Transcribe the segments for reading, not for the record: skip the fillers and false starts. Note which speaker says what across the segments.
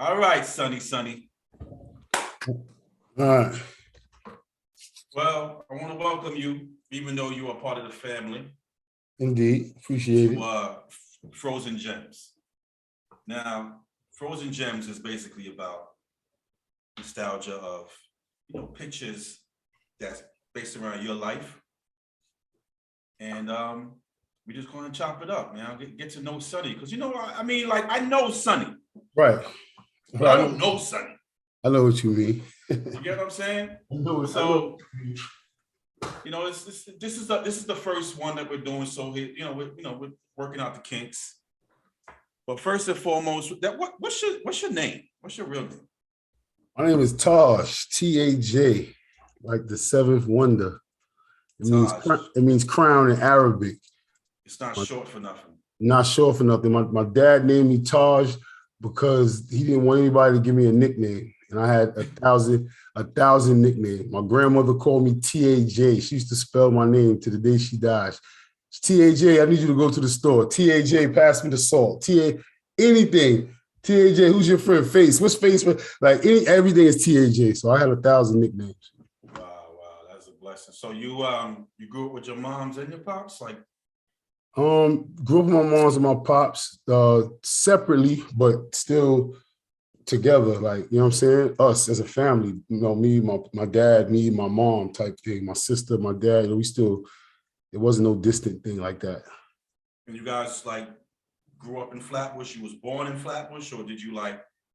Speaker 1: All right, Sonny.
Speaker 2: All right.
Speaker 1: Well, I want to welcome you, even though you are part of the family.
Speaker 2: Indeed. Appreciate it.
Speaker 1: Frozen Gems. Now, Frozen Gems is basically about nostalgia of, pictures that's based around your life. And we're just going to chop it up, man. Get to know Sonny. Because, I know Sonny.
Speaker 2: Right.
Speaker 1: But I don't know Sonny.
Speaker 2: I know what you mean.
Speaker 1: You get what I'm saying?
Speaker 2: I know.
Speaker 1: So, this is the first one that we're doing. So, we're working out the kinks. But first and foremost, what's your name? What's your real name?
Speaker 2: My name is Taj, T-A-J, like the seventh wonder. It means crown in Arabic.
Speaker 1: It's not short for nothing.
Speaker 2: Not short for nothing. My dad named me Taj because he didn't want anybody to give me a nickname. And I had a thousand nicknames. My grandmother called me T-A-J. She used to spell my name to the day she died. T-A-J, I need you to go to the store. T-A-J, pass me the salt. Anything. T-A-J, who's your friend? Face. What's Face? Everything is T-A-J. So I had 1,000 nicknames.
Speaker 1: Wow, that's a blessing. So you grew up with your moms and your pops?
Speaker 2: Grew up with my moms and my pops separately, but still together, you know what I'm saying? Us as a family, me, my dad, me, my mom type thing, my sister, my dad, it wasn't no distant thing like that.
Speaker 1: And you guys grew up in Flatbush? You was born in Flatbush, or did you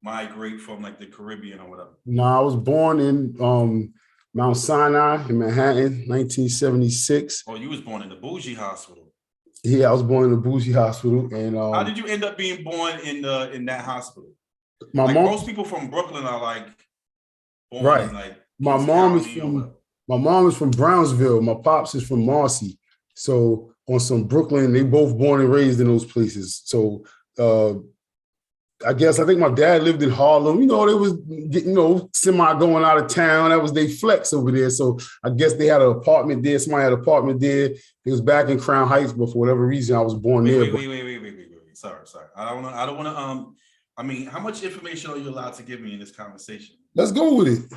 Speaker 1: migrate from the Caribbean or whatever?
Speaker 2: No, I was born in Mount Sinai in Manhattan, 1976.
Speaker 1: Oh, you was born in the bougie hospital.
Speaker 2: Yeah, I was born in the bougie hospital. And
Speaker 1: how did you end up being born in that hospital?
Speaker 2: My mom,
Speaker 1: most people from Brooklyn are born
Speaker 2: right.
Speaker 1: in
Speaker 2: my mom is from Brownsville. My pops is from Marcy. So on some Brooklyn, they both born and raised in those places. So I think my dad lived in Harlem. They was semi going out of town. That was their flex over there. So I guess they had an apartment there. Somebody had an apartment there. It was back in Crown Heights, but for whatever reason, I was born there.
Speaker 1: Wait. Sorry. I don't want to. How much information are you allowed to give me in this conversation?
Speaker 2: Let's go with it.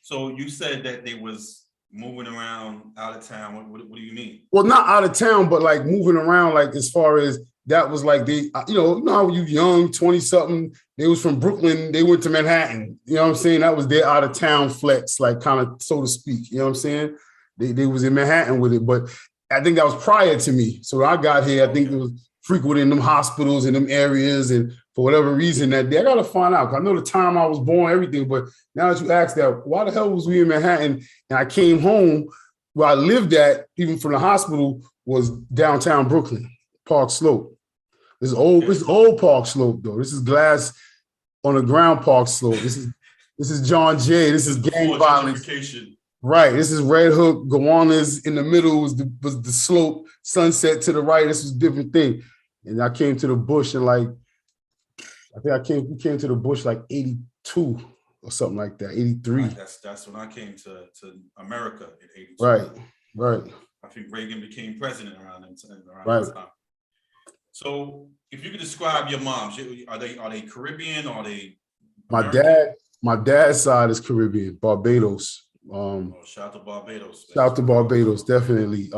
Speaker 1: So you said that they was moving around out of town. What do you mean?
Speaker 2: Well, not out of town, but moving around, as far as that was they, how you young, 20-something, they was from Brooklyn, they went to Manhattan. You know what I'm saying? That was their out of town flex, kind of, so to speak. You know what I'm saying? They was in Manhattan with it, but I think that was prior to me. So when I got here, I think it was frequenting them hospitals in them areas, and for whatever reason that day, I got to find out. I know the time I was born, everything, but now that you ask that, why the hell was we in Manhattan? And I came home where I lived at, even from the hospital, was downtown Brooklyn, Park Slope. This is old Park Slope though. This is glass on the ground Park Slope. This is John Jay. This is gang violence. Right. This is Red Hook, Gowanus in the middle was the slope, Sunset to the right. This was a different thing. And I came to the bush and we came to the bush 82 or something like that, 83.
Speaker 1: That's when I came to America in 82.
Speaker 2: Right.
Speaker 1: I think Reagan became president around
Speaker 2: that
Speaker 1: time. So if you could describe your moms, are they Caribbean? Or are they American?
Speaker 2: My dad's side is Caribbean, Barbados.
Speaker 1: Shout out to Barbados.
Speaker 2: Shout out to Barbados, definitely.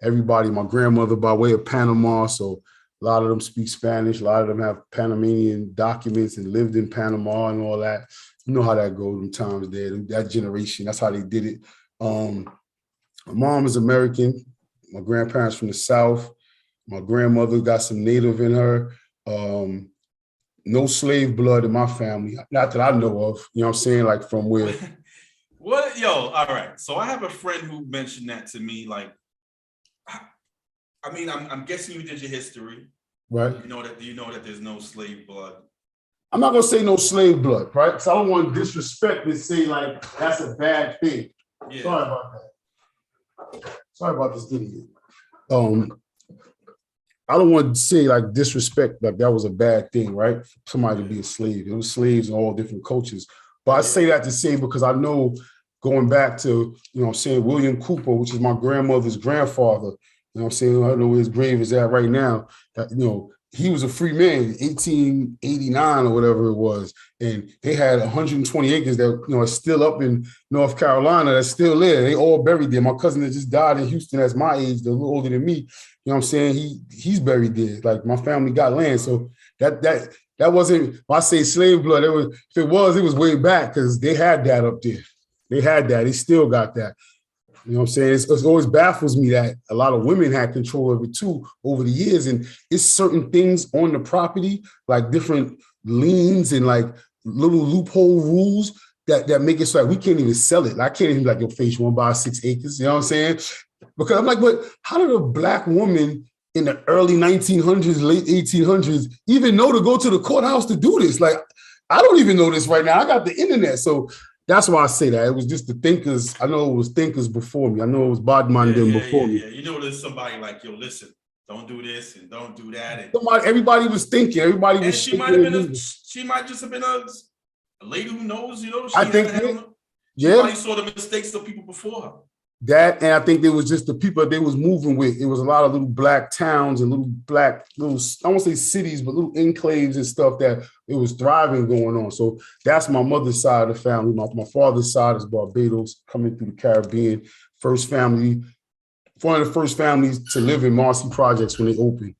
Speaker 2: Everybody, my grandmother by way of Panama, so a lot of them speak Spanish. A lot of them have Panamanian documents and lived in Panama and all that. You know how that goes in times there. That generation, that's how they did it. My mom is American. My grandparents from the South. My grandmother got some Native in her. No slave blood in my family, not that I know of. You know what I'm saying? From where.
Speaker 1: What? Yo, all right. So I have a friend who mentioned that to me. I'm guessing you did your history.
Speaker 2: Right.
Speaker 1: Do you know that there's no slave blood?
Speaker 2: I'm not going to say no slave blood, right? Because I don't want to disrespect and say, that's a bad thing. Yeah. Sorry about that. Sorry about this idiot. I don't want to say disrespect, that was a bad thing, right? For somebody to be a slave. It was slaves in all different cultures. But I say that to say because I know going back to, William Cooper, which is my grandmother's grandfather, I don't know where his grave is at right now, that, he was a free man, 1889 or whatever it was. And they had 120 acres that, are still up in North Carolina, that's still there. They all buried there. My cousin that just died in Houston, that's my age, they're a little older than me. You know what I'm saying? He's buried there. Like, my family got land. So that wasn't, when I say slave blood, if it was way back, because they had that up there. They had that. They still got that. You know what I'm saying? It always baffles me that a lot of women had control over it too over the years. And it's certain things on the property, like different liens and like little loophole rules that make it so like we can't even sell it. I can't even be like, yo, Face, you want to buy 6 acres? You know what I'm saying? Because I'm like, but how did a black woman in the early 1900s, late 1800s even know to go to the courthouse to do this? Like, I don't even know this right now. I got the internet. So that's why I say that. It was just the thinkers. I know it was thinkers before me. I know it was Bodman before me.
Speaker 1: Yeah. You know, there's somebody like, yo, listen, don't do this and don't do that. And
Speaker 2: everybody was thinking. Everybody was.
Speaker 1: She might have been she might just have been a lady who knows,
Speaker 2: I think,
Speaker 1: she probably saw the mistakes of people before her.
Speaker 2: That, and I think there was just the people they was moving with. It was a lot of little black towns and little, I won't say cities, but little enclaves and stuff that it was thriving going on. So that's my mother's side of the family. My father's side is Barbados, coming through the Caribbean. First family, one of the first families to live in Marcy Projects when they opened.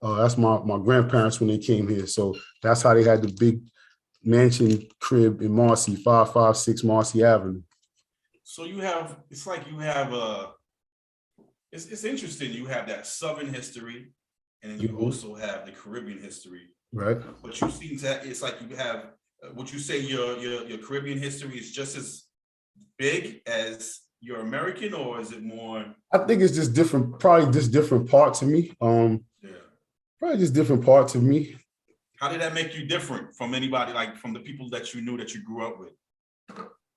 Speaker 2: That's my grandparents when they came here. So that's how they had the big mansion crib in Marcy, 556 Marcy Avenue.
Speaker 1: So it's interesting. You have that Southern history, and then you also have the Caribbean history.
Speaker 2: Right.
Speaker 1: But you seem to, it's like you have, would you say your Caribbean history is just as big as your American, or is it more?
Speaker 2: I think it's just different, probably just different parts of me. Probably just different parts of me.
Speaker 1: How did that make you different from anybody, like from the people that you knew that you grew up with?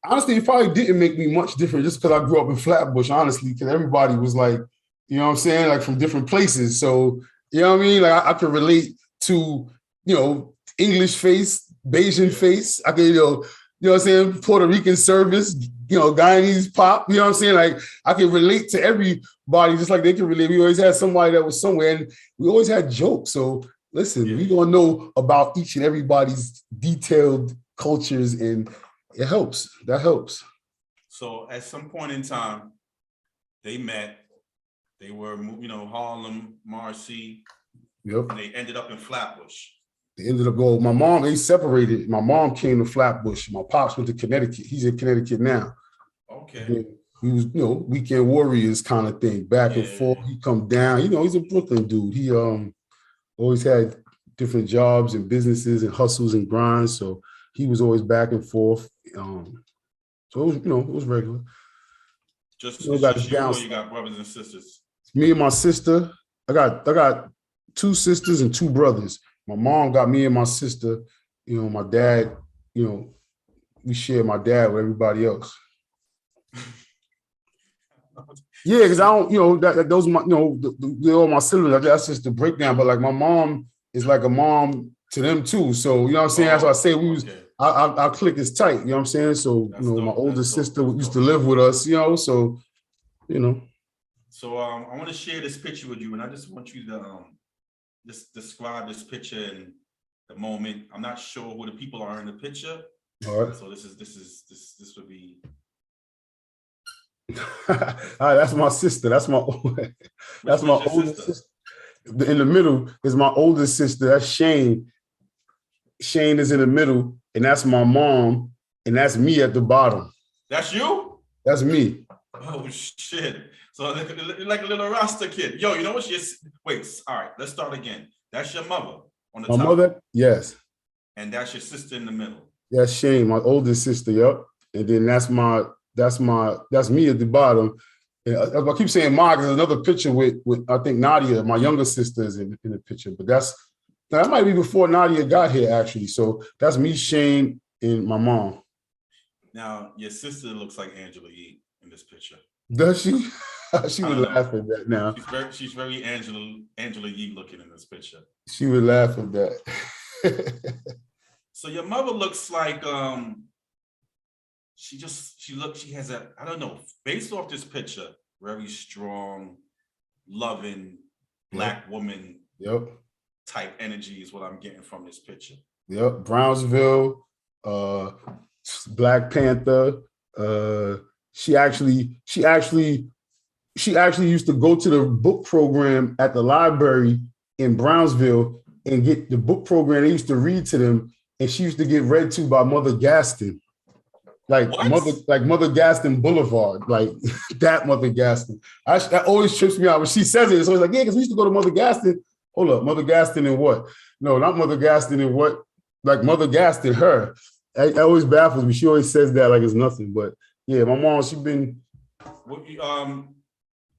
Speaker 2: Honestly, it probably didn't make me much different just because I grew up in Flatbush, honestly, because everybody was like, you know what I'm saying, like from different places. So, you know what I mean? Like I could relate to, English face, Bayesian face. I could, you know what I'm saying, Puerto Rican service, Guyanese pop, you know what I'm saying? Like I can relate to everybody just like they can relate. We always had somebody that was somewhere, and we always had jokes. So listen, we gonna know about each and everybody's detailed cultures, and it helps. That helps.
Speaker 1: So at some point in time, they met. They were, Harlem, Marcy.
Speaker 2: Yep.
Speaker 1: And they ended up in Flatbush.
Speaker 2: They ended up going. My mom, they separated. My mom came to Flatbush. My pops went to Connecticut. He's in Connecticut now.
Speaker 1: Okay.
Speaker 2: He was, weekend warriors kind of thing, back and forth. He come down. He's a Brooklyn dude. He always had different jobs and businesses and hustles and grinds. So he was always back and forth. So it was, it was regular.
Speaker 1: Just you, or you got brothers and sisters?
Speaker 2: It's me and my sister. I got 2 sisters and 2 brothers. My mom got me and my sister. My dad, we share my dad with everybody else. Yeah, because I don't, those are my, they're all my siblings. That's just the breakdown. But like my mom is like a mom to them too. So, you know what I'm saying? That's why I say our clique is tight, you know what I'm saying? So, my older sister used to live with us, so,
Speaker 1: So I want to share this picture with you, and I just want you to just describe this picture and the moment. I'm not sure who the people are in the picture.
Speaker 2: All right.
Speaker 1: So this would be.
Speaker 2: All right, that's my sister. That's my older sister. In the middle is my older sister. That's Shane. Shane is in the middle, and that's my mom, and that's me at the bottom.
Speaker 1: That's you?
Speaker 2: That's me.
Speaker 1: Oh shit! So like a little Rasta kid. Yo, you know what? Wait. All right, let's start again. That's your mother on the top.
Speaker 2: My mother, yes.
Speaker 1: And that's your sister in the middle.
Speaker 2: That's Shane, my older sister. Yep. And then that's me at the bottom. And I keep saying Ma because there's another picture with I think Nadia, my younger sister, is in the picture. But that might be before Nadia got here actually. So that's me, Shane, and my mom.
Speaker 1: Now your sister looks like Angela Yee in this picture.
Speaker 2: Does she? She would laugh at that now.
Speaker 1: She's very Angela Yee looking in this picture.
Speaker 2: She would laugh at that.
Speaker 1: So your mother looks like she has I don't know, based off this picture, very strong, loving Black woman.
Speaker 2: Yep.
Speaker 1: type energy is what I'm getting from this picture.
Speaker 2: Yep, Brownsville, Black Panther. She actually used to go to the book program at the library in Brownsville and get the book program. They used to read to them, and she used to get read to by Mother Gaston, Mother Gaston Boulevard, like that Mother Gaston. That always trips me out when she says it. It's always like, yeah, because we used to go to Mother Gaston. Hold up, Mother Gaston and what? No, not Mother Gaston and what? Like Mother Gaston, her. That always baffles me. She always says that like it's nothing. But yeah, my mom, she been.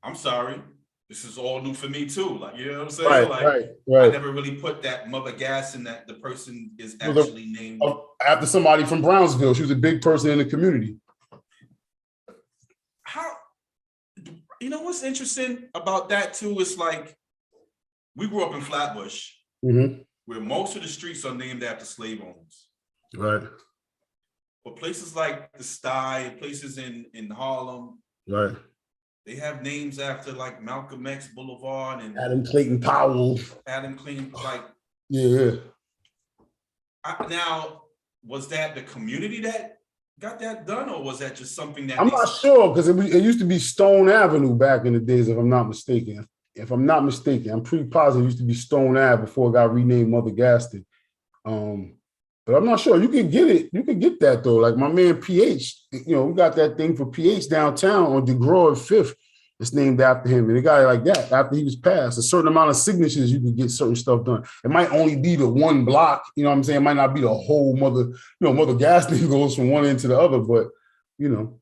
Speaker 1: I'm sorry. This is all new for me too. Like, you know what I'm saying?
Speaker 2: Right.
Speaker 1: I never really put that Mother Gaston that the person is actually named
Speaker 2: after somebody from Brownsville. She was a big person in the community.
Speaker 1: How? You know what's interesting about that too? It's like we grew up in Flatbush, where most of the streets are named after slave owners.
Speaker 2: Right.
Speaker 1: But places like the Sty, places in Harlem,
Speaker 2: right,
Speaker 1: they have names after like Malcolm X Boulevard and
Speaker 2: Adam Clayton Powell.
Speaker 1: Like
Speaker 2: yeah.
Speaker 1: Now, was that the community that got that done, or was that just something that
Speaker 2: I'm not sure, because it used to be Stone Avenue back in the days, if I'm not mistaken. I'm pretty positive it used to be Stone Ave before it got renamed Mother Gaston. But I'm not sure. You can get it. You can get that though. Like my man PH, we got that thing for PH downtown on DeGraw and Fifth. It's named after him. And a guy like that, after he was passed, a certain amount of signatures, you can get certain stuff done. It might only be the one block. You know what I'm saying? It might not be the whole Mother Gaston goes from one end to the other, but
Speaker 1: Well,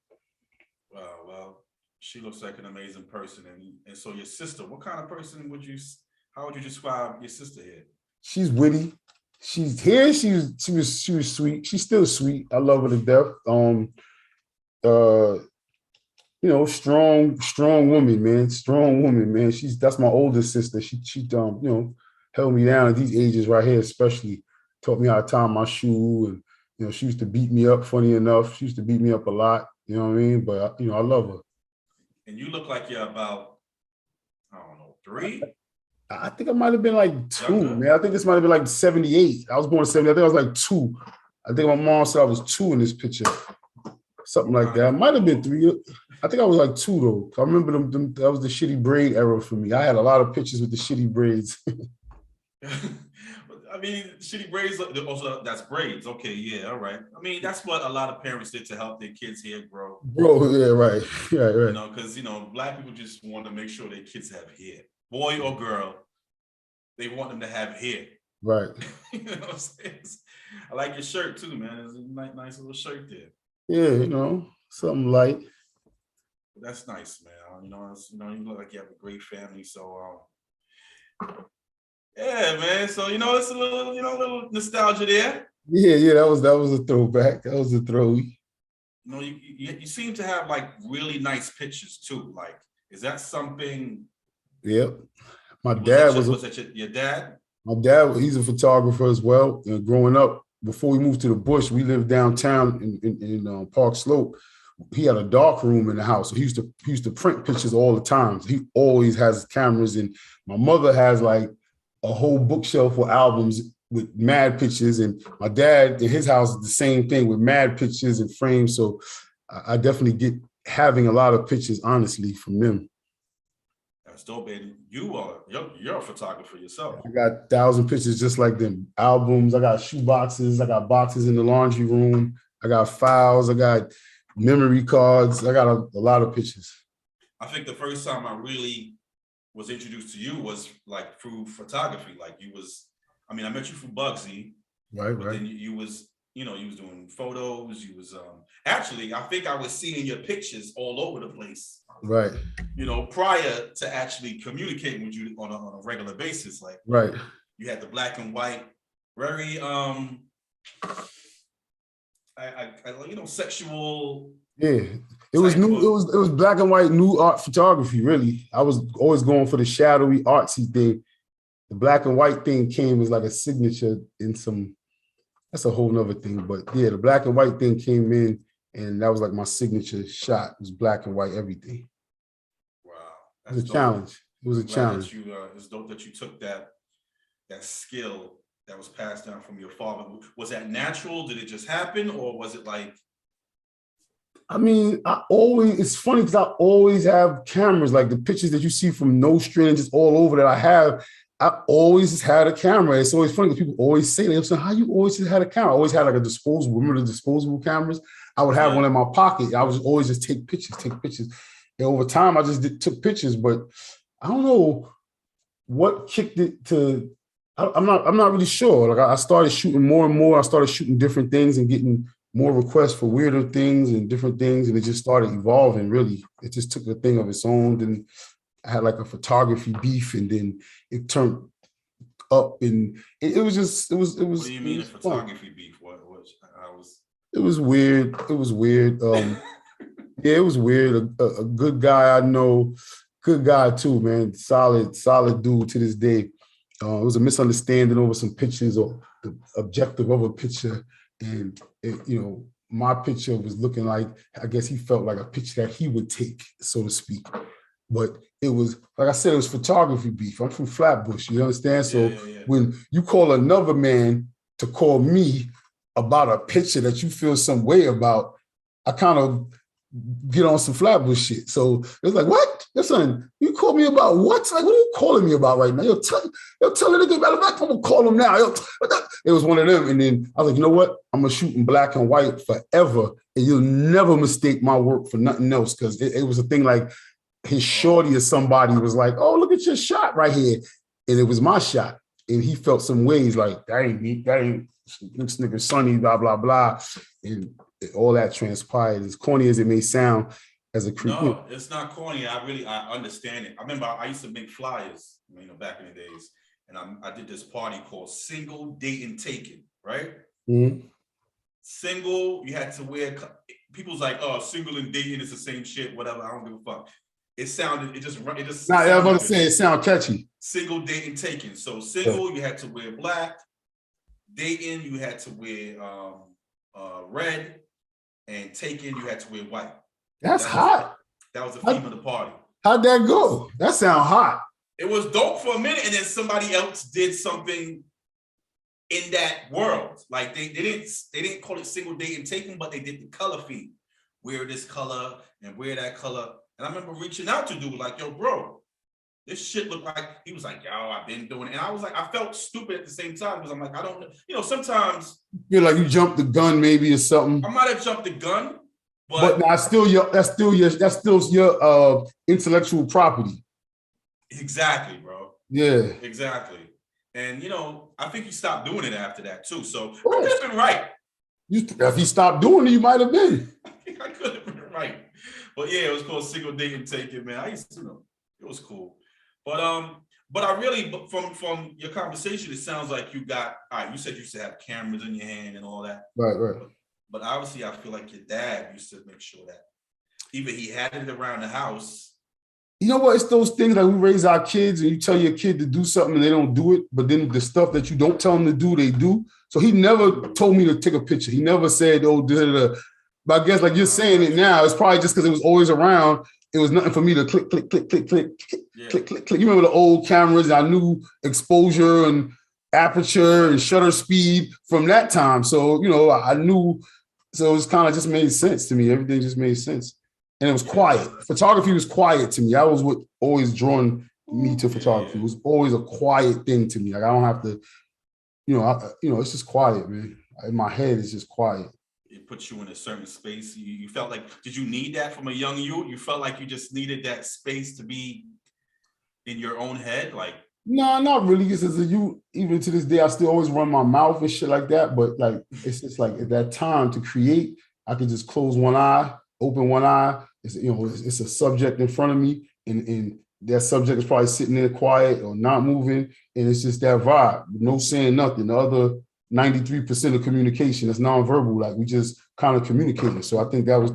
Speaker 1: she looks like an amazing person. And so your sister, what kind of person how would you describe your sister here? She's
Speaker 2: witty. She's here. She was sweet. She's still sweet. I love her to death. Strong woman, man. Strong woman, man. That's my older sister. She held me down at these ages right here, especially taught me how to tie my shoe. And she used to beat me up, funny enough. She used to beat me up a lot, you know what I mean? But I love her.
Speaker 1: And you look like you're about, I don't know, 3?
Speaker 2: I think I might have been like 2, man. I think this might have been like 78. I was born in 70. I think I was like 2. I think my mom said I was 2 in this picture. Something like that. I might have been 3. I think I was like 2 though. I remember them that was the shitty braid era for me. I had a lot of pictures with the shitty braids.
Speaker 1: I mean, shitty braids, also that's braids. Okay, yeah, all right. I mean, that's what a lot of parents did to help their kids' hair grow.
Speaker 2: Yeah, right. Yeah.
Speaker 1: Because, Black people just want to make sure their kids have hair. Boy or girl, they want them to have hair.
Speaker 2: Right.
Speaker 1: You know what I'm saying? I like your shirt too, man. It's a nice little shirt there.
Speaker 2: Yeah, something light.
Speaker 1: That's nice, man. You look like you have a great family. So, yeah, man. So, it's a little nostalgia there.
Speaker 2: Yeah. That was a throwback. That was a throwy.
Speaker 1: You seem to have like really nice pictures too. Like, is that something?
Speaker 2: Yep. My dad was
Speaker 1: your dad?
Speaker 2: My dad, he's a photographer as well. Growing up, before we moved to the Bush, we lived downtown in Park Slope. He had a dark room in the house. So he used to print pictures all the time. So he always has cameras. And my mother has like a whole bookshelf for albums with mad pictures. And my dad in his house is the same thing with mad pictures and frames. So I definitely get having a lot of pictures, honestly, from them.
Speaker 1: That's dope, baby. You're a photographer yourself.
Speaker 2: I got 1,000 pictures just like them. Albums, I got shoe boxes, I got boxes in the laundry room, I got files, I got memory cards, I got a lot of pictures.
Speaker 1: I think the first time I really was introduced to you was like through photography. Like I met you through Bugsy.
Speaker 2: Right.
Speaker 1: Then you was doing photos. You was actually, I think I was seeing your pictures all over the place.
Speaker 2: Right.
Speaker 1: Prior to actually communicating with you on a regular basis. Like,
Speaker 2: right.
Speaker 1: You had the black and white, very sexual.
Speaker 2: Yeah. It was new. It was black and white, new art photography, really. I was always going for the shadowy artsy thing. The black and white thing came as like a signature in some. That's a whole nother thing. But yeah, the black and white thing came in, and that was like my signature shot. It was black and white, everything.
Speaker 1: Wow.
Speaker 2: It was a challenge. It was a challenge.
Speaker 1: It's dope that you took that that skill that was passed down from your father? Was that natural? Did it just happen, or was it like?
Speaker 2: I mean, it's funny because I always have cameras, like the pictures that you see from No Strangers all over that I have. I always had a camera. It's always funny because people always say, they'll say, how you always had a camera? I always had like a disposable, remember the disposable cameras? I would have one in my pocket. I was always just take pictures. And over time, I just took pictures, but I don't know what kicked it to, I'm not really sure. Like I started shooting more and more. I started shooting different things and getting more requests for weirder things and different things. And it just started evolving, really. It just took a thing of its own. Then I had like a photography beef, and then it turned up, and it was just, it was.
Speaker 1: What do you mean a photography beef?
Speaker 2: It was weird. It was weird. Yeah, it was weird. A good guy I know, good guy too, man. Solid dude to this day. It was a misunderstanding over some pictures or the objective of a picture. And, my picture was looking like, I guess he felt like a picture that he would take, so to speak. But it was, like I said, it was photography beef. I'm from Flatbush, you understand? So when you call another man to call me about a picture that you feel some way about, I kind of get on some Flatbush shit. So it was like, what? Listen, you call me about what? Like, what are you calling me about right now? You'll tell the nigga about it. I'm gonna call him now. It was one of them. And then I was like, you know what? I'm gonna shoot in black and white forever. And you'll never mistake my work for nothing else. Cause it was a thing like his shorty or somebody was like, oh, look at your shot right here. And it was my shot. And he felt some ways like, that ain't me. That ain't this nigga Sonny, blah, blah, blah. And all that transpired, as corny as it may sound, as a creep.
Speaker 1: No, it's not corny. I understand it. I remember I used to make flyers, back in the days, and I did this party called Single Dating Taken, right?
Speaker 2: Mm-hmm.
Speaker 1: Single, you had to wear. People's like, oh, single and dating is the same shit. Whatever. I don't give a fuck. It just.
Speaker 2: Nah, I was going to say it sound catchy.
Speaker 1: Single, dating, taken. So single, you had to wear black. Dating, you had to wear red. And taken, you had to wear white.
Speaker 2: That's hot.
Speaker 1: That was the theme of the party.
Speaker 2: How'd that go? That sound hot.
Speaker 1: It was dope for a minute, and then somebody else did something in that world. Like they didn't call it single dating taken, but they did the color feed. Wear this color and wear that color. And I remember reaching out to dude like, yo, bro, this shit looked like, he was like, yo, I've been doing it. And I was like, I felt stupid at the same time because I'm like, I don't know. Sometimes.
Speaker 2: You feel like you jumped the gun maybe or something.
Speaker 1: I might have jumped the gun,
Speaker 2: but that's still your intellectual property.
Speaker 1: Exactly, bro.
Speaker 2: Yeah.
Speaker 1: Exactly. And, I think you stopped doing it after that too. So I could have been right.
Speaker 2: If you stopped doing it, you might have been.
Speaker 1: I could have been right. But yeah, it was called Single Dating Taken, man. I used to know. It was cool. But I really, from your conversation, it sounds like you got, all right, you said you used to have cameras in your hand and all that.
Speaker 2: Right.
Speaker 1: But obviously I feel like your dad used to make sure that either he had it around the house.
Speaker 2: You know what? It's those things like we raise our kids and you tell your kid to do something and they don't do it, but then the stuff that you don't tell them to do, they do. So he never told me to take a picture. He never said, oh, but I guess like you're saying it now, it's probably just because it was always around. It was nothing for me to click. You remember the old cameras? I knew exposure and aperture and shutter speed from that time. So, I knew, so it was kind of just made sense to me. Everything just made sense. And it was quiet. Photography was quiet to me. That was what always drawn me to photography. It was always a quiet thing to me. Like I don't have to, it's just quiet, man. In my head, it's just quiet.
Speaker 1: It puts you in a certain space. You felt like, did you need that from a young youth? You felt like you just needed that space to be in your own head? Like,
Speaker 2: no, not really. Because as a youth, even to this day, I still always run my mouth and shit like that. But like, it's just like at that time to create, I could just close one eye, open one eye. It's a subject in front of me, and that subject is probably sitting there quiet or not moving, and it's just that vibe. No saying nothing. The other 93% of communication is nonverbal. Like we just kind of communicating. So I think that was,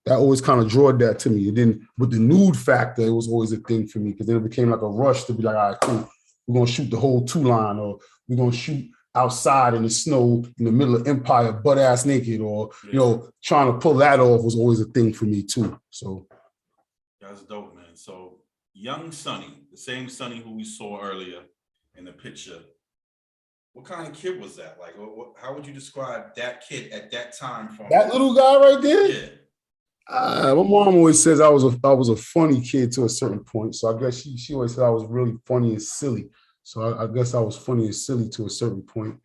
Speaker 2: that always kind of drawed that to me. And then with the nude factor, it was always a thing for me because then it became like a rush to be like, all right, cool. We're going to shoot the whole 2-line, or we're going to shoot outside in the snow in the middle of Empire, butt ass naked, or, trying to pull that off was always a thing for me too. So.
Speaker 1: That's dope, man. So young Sonny, the same Sonny who we saw earlier, in the picture, what kind of kid was that? Like, how would you describe that kid at that time? From
Speaker 2: that little guy right there?
Speaker 1: Yeah.
Speaker 2: My mom always says I was a funny kid to a certain point. So I guess she always said I was really funny and silly. So I guess I was funny and silly to a certain point.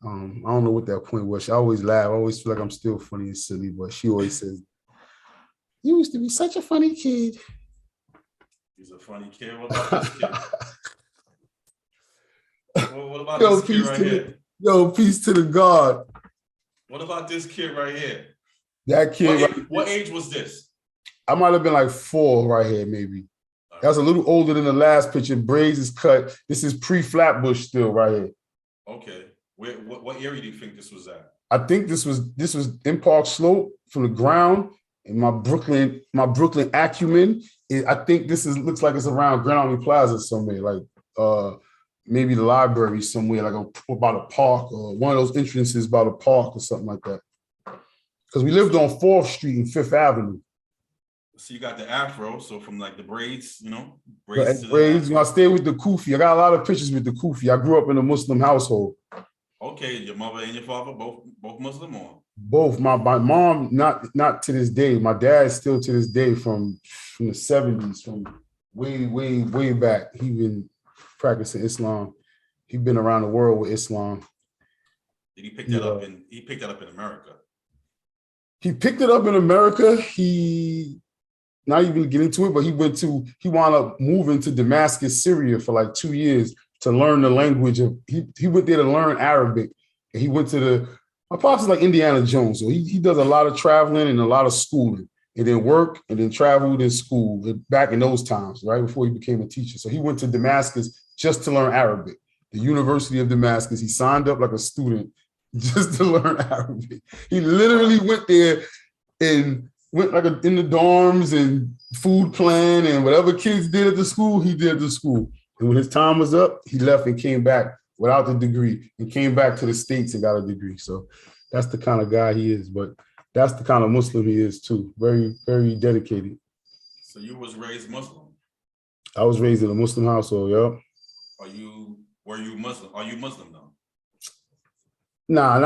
Speaker 2: I don't know what that point was. She always laugh. I always feel like I'm still funny and silly, but she always says, "You used to be such a funny kid."
Speaker 1: He's a funny kid. What about this kid? What about
Speaker 2: Yo,
Speaker 1: this kid right here?
Speaker 2: Peace to the God.
Speaker 1: What about this kid right here?
Speaker 2: That kid.
Speaker 1: What age was this?
Speaker 2: I might have been like 4 right here, maybe. That's a little older than the last picture. Braids is cut. This is pre-Flatbush still right here.
Speaker 1: Okay. What area do you think this was at?
Speaker 2: I think this was in Park Slope from the ground. And my Brooklyn acumen. I think this looks like it's around Grand Army Plaza somewhere, like maybe the library somewhere, like about a park or one of those entrances by the park or something like that. Because we lived on 4th Street and 5th Avenue.
Speaker 1: So you got the afro, so from like the braids,
Speaker 2: braids. I stayed with the kufi. I got a lot of pictures with the kufi. I grew up in a Muslim household.
Speaker 1: Okay, your mother and your father both Muslim, or?
Speaker 2: Both. My mom, not to this day. My dad still to this day from the 70s, from way back. He been practicing Islam. He been around the world with Islam.
Speaker 1: Did he pick that up he picked that up in America?
Speaker 2: He picked it up in America. He not even get into it, but he wound up moving to Damascus, Syria for like 2 years to learn the language of, he went there to learn Arabic. And he went to my pops is like Indiana Jones. So he does a lot of traveling and a lot of schooling, and then work and then traveled in school back in those times, right before he became a teacher. So he went to Damascus just to learn Arabic, the University of Damascus. He signed up like a student just to learn Arabic. He literally went there and went like in the dorms and food plan and whatever kids did at the school, he did at the school. And when his time was up, he left and came back without the degree and came back to the States and got a degree. So that's the kind of guy he is, but that's the kind of Muslim he is too. Very, very dedicated.
Speaker 1: So you was raised Muslim?
Speaker 2: I was raised in a Muslim household, yep.
Speaker 1: Were you Muslim? Are you Muslim now?
Speaker 2: Nah,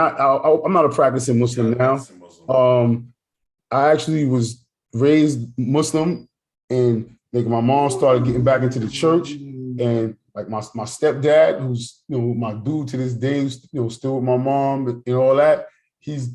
Speaker 2: I'm not a practicing Muslim now. I actually was raised Muslim, and like my mom started getting back into the church, and like my stepdad, who's my dude to this day, still with my mom and all that. He's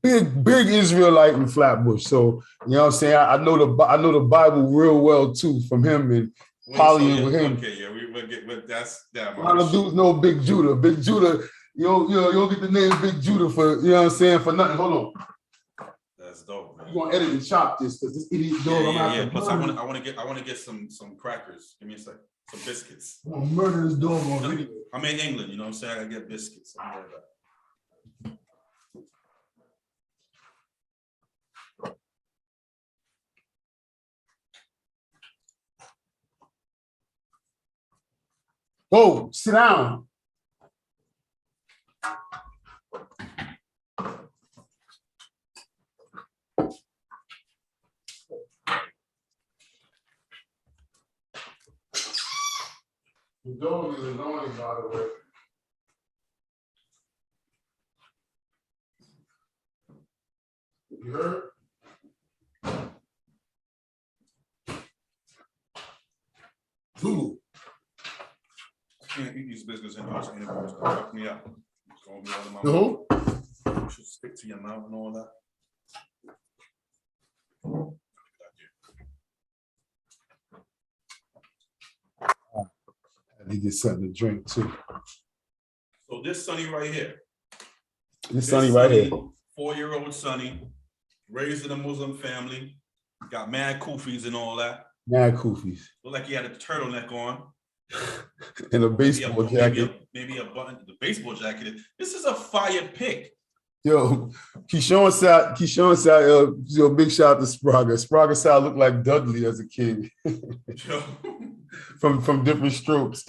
Speaker 2: big Israelite in Flatbush, so you know what I'm saying. I know the Bible real well too from him and polying with him.
Speaker 1: Okay, yeah, we'll get with that's that.
Speaker 2: A lot of dudes know Big Judah. Big Judah, you'll get the name Big Judah for what I'm saying, for nothing. Hold on.
Speaker 1: That's dope, man.
Speaker 2: You're gonna edit and chop this because this idiot dog.
Speaker 1: Yeah. Plus, I want to get some crackers. Give me a second. Some biscuits.
Speaker 2: I'm gonna murder this dog on video.
Speaker 1: I'm in England, you know what I'm saying? I get biscuits.
Speaker 2: Go, sit down. The dog is annoying, by the way. You heard? Zulu.
Speaker 1: I can't eat these biscuits in house anymore. It's gonna fuck me up. It's gonna be out of my
Speaker 2: No.
Speaker 1: mouth. You should stick to your mouth and all that.
Speaker 2: I need to get something to drink too.
Speaker 1: So this Sonny right here.
Speaker 2: This Sonny right here.
Speaker 1: 4-year-old Sonny, raised in a Muslim family, got mad kufis and all that.
Speaker 2: Mad kufis.
Speaker 1: Looked like he had a turtleneck on.
Speaker 2: And a baseball jacket.
Speaker 1: Maybe a button, the baseball jacket. This is a fire pick.
Speaker 2: Yo, Keyshawn said, big shout out to Spraga. Spraga said I looked like Dudley as a kid. from different strokes.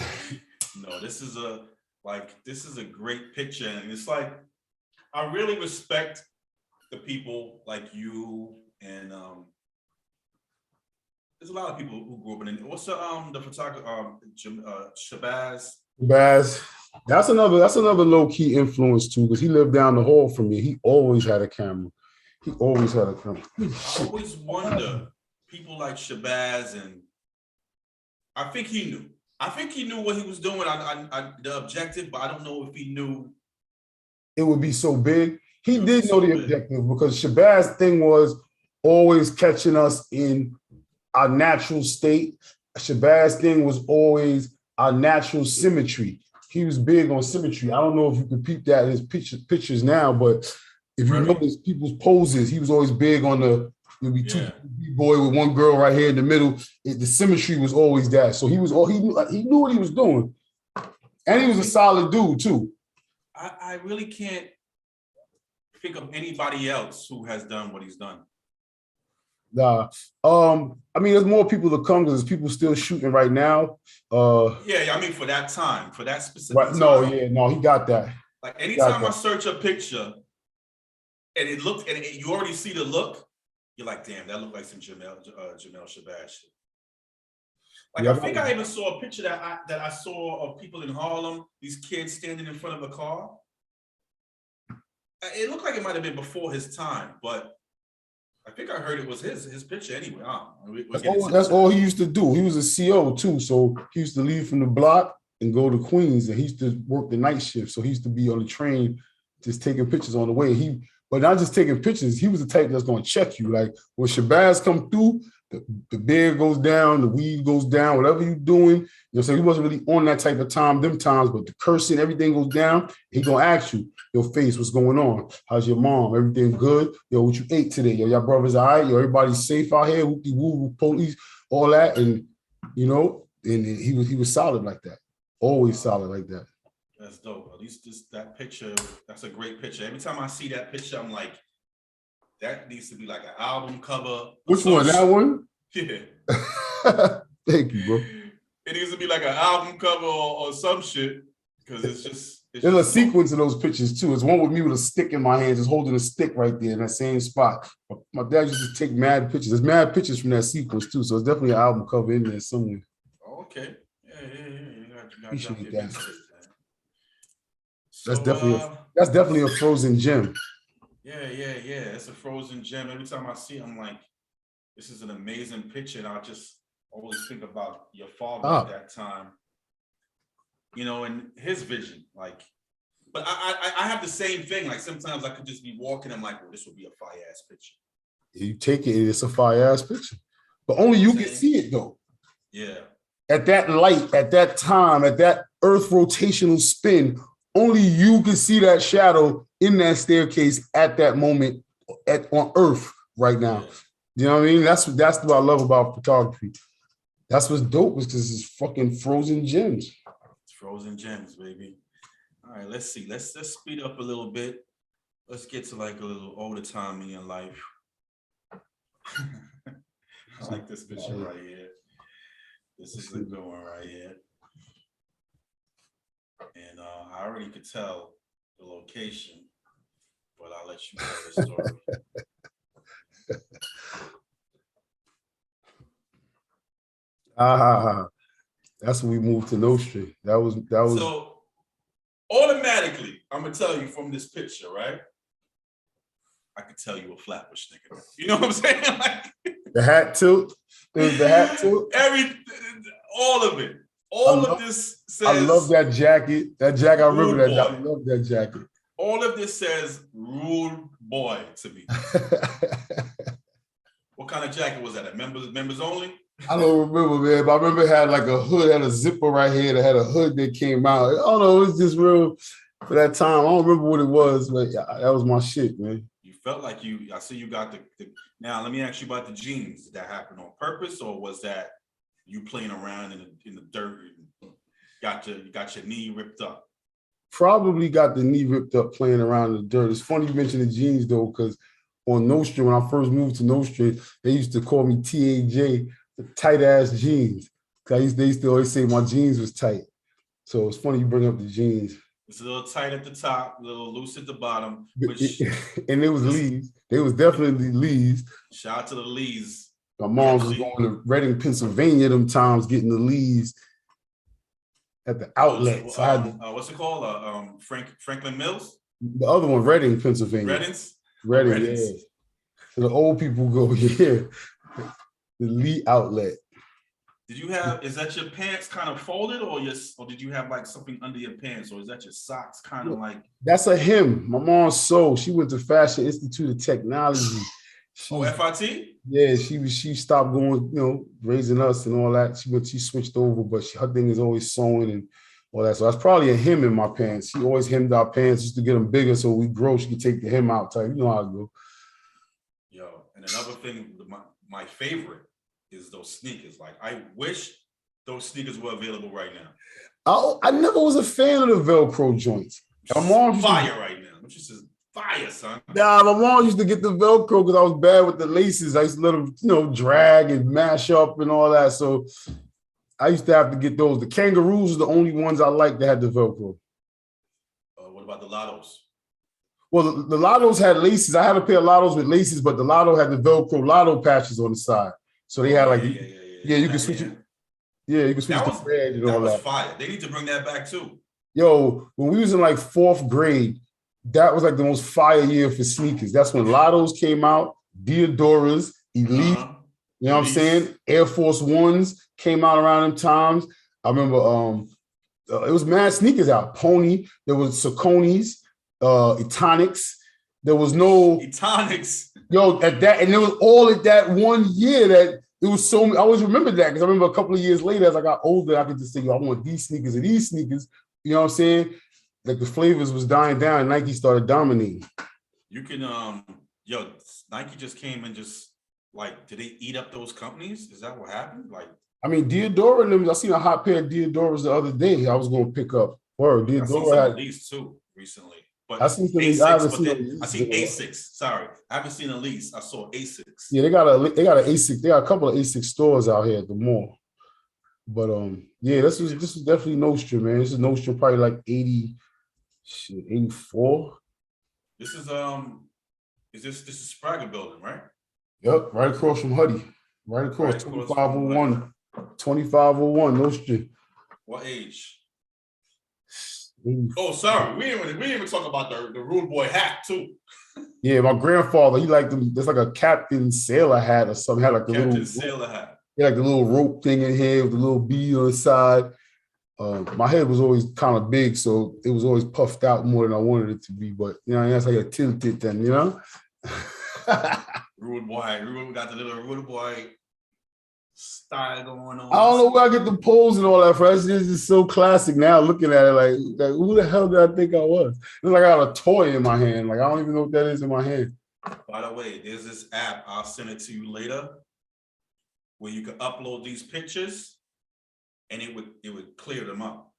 Speaker 1: No, this is a great picture. And it's like, I really respect the people like you and there's a lot of people who grew up in it. What's the photographer, Shabazz?
Speaker 2: Baz. That's another low key influence too, because he lived down the hall from me. He always had a camera. He always had a camera.
Speaker 1: I always wonder, people like Shabazz, and I think he knew. I think he knew what he was doing on the objective, but I don't know if he knew
Speaker 2: It would be so big. He
Speaker 1: it would
Speaker 2: did
Speaker 1: be
Speaker 2: know
Speaker 1: so
Speaker 2: the
Speaker 1: big.
Speaker 2: objective because Shabazz thing was always catching us in our natural state. Shabazz thing was always our natural symmetry. He was big on symmetry. I don't know if you can peep that in his pictures now, but if you
Speaker 1: Really?
Speaker 2: notice people's poses, he was always big on the you'll be two
Speaker 1: Yeah.
Speaker 2: boy with one girl right here in the middle. The symmetry was always that. So he was all he knew what he was doing, and he was a solid dude too.
Speaker 1: I really can't think of anybody else who has done what he's done.
Speaker 2: Nah. I mean, there's more people to come because there's people still shooting right now.
Speaker 1: Yeah, I mean for that time, for that specific
Speaker 2: Right,
Speaker 1: time.
Speaker 2: no, he got that.
Speaker 1: Like anytime I search a picture and it looked, and you already see the look, you're like, damn, that looked like some Jamel Shabazz shit. Like
Speaker 2: Yeah,
Speaker 1: I think I even saw a picture that I saw of people in Harlem, these kids standing in front of a car. It looked like it might have been before his time, but I think I heard it was his picture anyway.
Speaker 2: that's all he used to do. He was a CO too, so he used to leave from the block and go to Queens, and he used to work the night shift. So he used to be on the train, just taking pictures on the way. But not just taking pictures. He was the type that's going to check you. Like when Shabazz come through, the beard goes down, the weed goes down, whatever you're doing. So he wasn't really on that type of time, them times, but the cursing, everything goes down. He gonna ask you, your face, what's going on? How's your mom? Everything good? Yo, what you ate today? Yo, y'all brothers all right? Yo, everybody's safe out here? Whoopie woo, police, all that. And and he was solid like that. Always solid like that.
Speaker 1: That's dope. At least that picture, that's a great picture. Every time I see that picture, I'm like, that needs to be like an album cover.
Speaker 2: Which one? That one?
Speaker 1: Yeah.
Speaker 2: Thank you, bro.
Speaker 1: It needs to be like an album cover or some shit, because
Speaker 2: There's a sequence of those pictures too. It's one with me with a stick in my hand, just holding a stick right there in that same spot. My dad used to take mad pictures. There's mad pictures from that sequence too, so it's definitely an album cover in there somewhere.
Speaker 1: Okay. Yeah.
Speaker 2: Appreciate that.
Speaker 1: So,
Speaker 2: that's definitely a frozen gem.
Speaker 1: Yeah. It's a frozen gem. Every time I see it, I'm like, this is an amazing picture. And I just always think about your father at that time, and his vision. Like, but I have the same thing. Like sometimes I could just be walking. I'm like, well, this would be a fire ass picture.
Speaker 2: You take it, and it's a fire ass picture. But only you can see it though.
Speaker 1: Yeah.
Speaker 2: At that light, at that time, at that earth rotational spin, only you can see that shadow in that staircase at that moment on Earth right now. Yeah. You know what I mean? That's what I love about photography. That's what's dope, is because it's fucking frozen gems.
Speaker 1: It's frozen gems, baby. All right, let's see. Let's speed up a little bit. Let's get to like a little older time in your life. I like this picture right here. This is a good one right here. And I already could tell the location, but I'll let you tell the story.
Speaker 2: That's when we moved to Nostrand. That was
Speaker 1: so automatically, I'm gonna tell you from this picture, right? I could tell you a Flatbush nigga. You know what I'm saying? Like,
Speaker 2: the hat tilt. There's the hat tilt.
Speaker 1: All of it. All of this says.
Speaker 2: I love that jacket. That jacket, I remember that. I love that jacket.
Speaker 1: All of this says rude boy to me. What kind of jacket was that? A members only?
Speaker 2: I don't remember, man, but I remember it had like a hood, had a zipper right here that had a hood that came out. I don't know, it was just real for that time. I don't remember what it was, but that was my shit, man.
Speaker 1: You felt like I see you got the now let me ask you about the jeans. Did that happen on purpose, or was that you playing around in the dirt and got your knee ripped up?
Speaker 2: Probably got the knee ripped up playing around in the dirt. It's funny you mention the jeans though, because on Nostrand, when I first moved to Nostrand, they used to call me TAJ, the tight ass jeans. They used to always say my jeans was tight. So it's funny you bring up the jeans.
Speaker 1: It's a little tight at the top, a little loose at the bottom.
Speaker 2: And it was Lee's. They was definitely Lee's.
Speaker 1: Shout out to the Lee's.
Speaker 2: My mom was going to Reading, Pennsylvania them times getting the Lee's. at the outlet. So I had
Speaker 1: what's it called? Franklin Mills?
Speaker 2: the other one, Reading, Pennsylvania.
Speaker 1: Reddings?
Speaker 2: Reading,
Speaker 1: Reddings.
Speaker 2: yeah. So the old people go, yeah. The Lee outlet.
Speaker 1: Is that your pants kind of folded or did you have like something under your pants, or is that your socks kind of like?
Speaker 2: That's a him. My mom sewed. She went to Fashion Institute of Technology.
Speaker 1: FIT?
Speaker 2: Yeah, she stopped going, raising us and all that. She switched over, but her thing is always sewing and all that. So that's probably a hem in my pants. She always hemmed our pants just to get them bigger so we grow. She could take the hem out type. You know how it go.
Speaker 1: Yo, and another thing, my favorite is those sneakers. Like, I wish those sneakers were available right now.
Speaker 2: I never was a fan of the Velcro joints. My mom
Speaker 1: fire right now. Which is fire, son.
Speaker 2: Nah, my mom used to get the Velcro because I was bad with the laces. I used to let them, drag and mash up and all that. So I used to have to get those. The Kangaroos are the only ones I liked that had the Velcro.
Speaker 1: What about the Lottos?
Speaker 2: Well, the Lottos had laces. I had a pair of Lottos with laces, but the Lotto had the Velcro Lotto patches on the side. So they had you can switch it. Yeah, you can switch the thread and all that. That was
Speaker 1: fire. They need to bring that back too.
Speaker 2: Yo, when we was in like 4th grade, that was like the most fire year for sneakers. That's when Lottos came out, Diodoras, Elite, you know what I'm saying? Air Force Ones came out around them times. I remember it was mad sneakers out. Pony, there was Sauconys, Etonics. There was no
Speaker 1: Etonics.
Speaker 2: Yo, at that, and it was all at that one year that it was so. I always remember that because I remember a couple of years later, as I got older, I could just say, "Yo, I want these sneakers and these sneakers." You know what I'm saying? Like the flavors was dying down, and Nike started dominating.
Speaker 1: You can, Nike just came and just like, did they eat up those companies? Is that what happened? Like,
Speaker 2: I mean, Diodora and them. I seen a hot pair of Diodoras the other day. I was going to pick up. Word,
Speaker 1: Diodora had these too recently. But
Speaker 2: I seen some.
Speaker 1: I seen Asics. Sorry, I haven't seen Elise. I saw Asics.
Speaker 2: Yeah, they got an Asics. They got a couple of Asics stores out here at the mall. But yeah, this is definitely Nostrum, man. This is Nostrum, probably like 84.
Speaker 1: This is this is Sprague building, right?
Speaker 2: Yep, right across from Huddy. Right across 2501. 2501, Nostrum.
Speaker 1: What age? Oh, sorry. We didn't even talk about the rude boy hat too.
Speaker 2: Yeah, my grandfather, he liked them. There's like a captain sailor hat or something. Had like the
Speaker 1: captain sailor hat.
Speaker 2: He had like the little rope thing in here with the little bead on the side. My head was always kind of big, so it was always puffed out more than I wanted it to be. But that's how you tilt it then,
Speaker 1: Rude boy. Got the little rude boy style going on.
Speaker 2: I don't know where I get the pose and all that from. It's just so classic now. Looking at it, like who the hell did I think I was? It's like I got a toy in my hand. Like I don't even know what that is in my hand.
Speaker 1: By the way, there's this app. I'll send it to you later, where you can upload these pictures, and it would clear them up.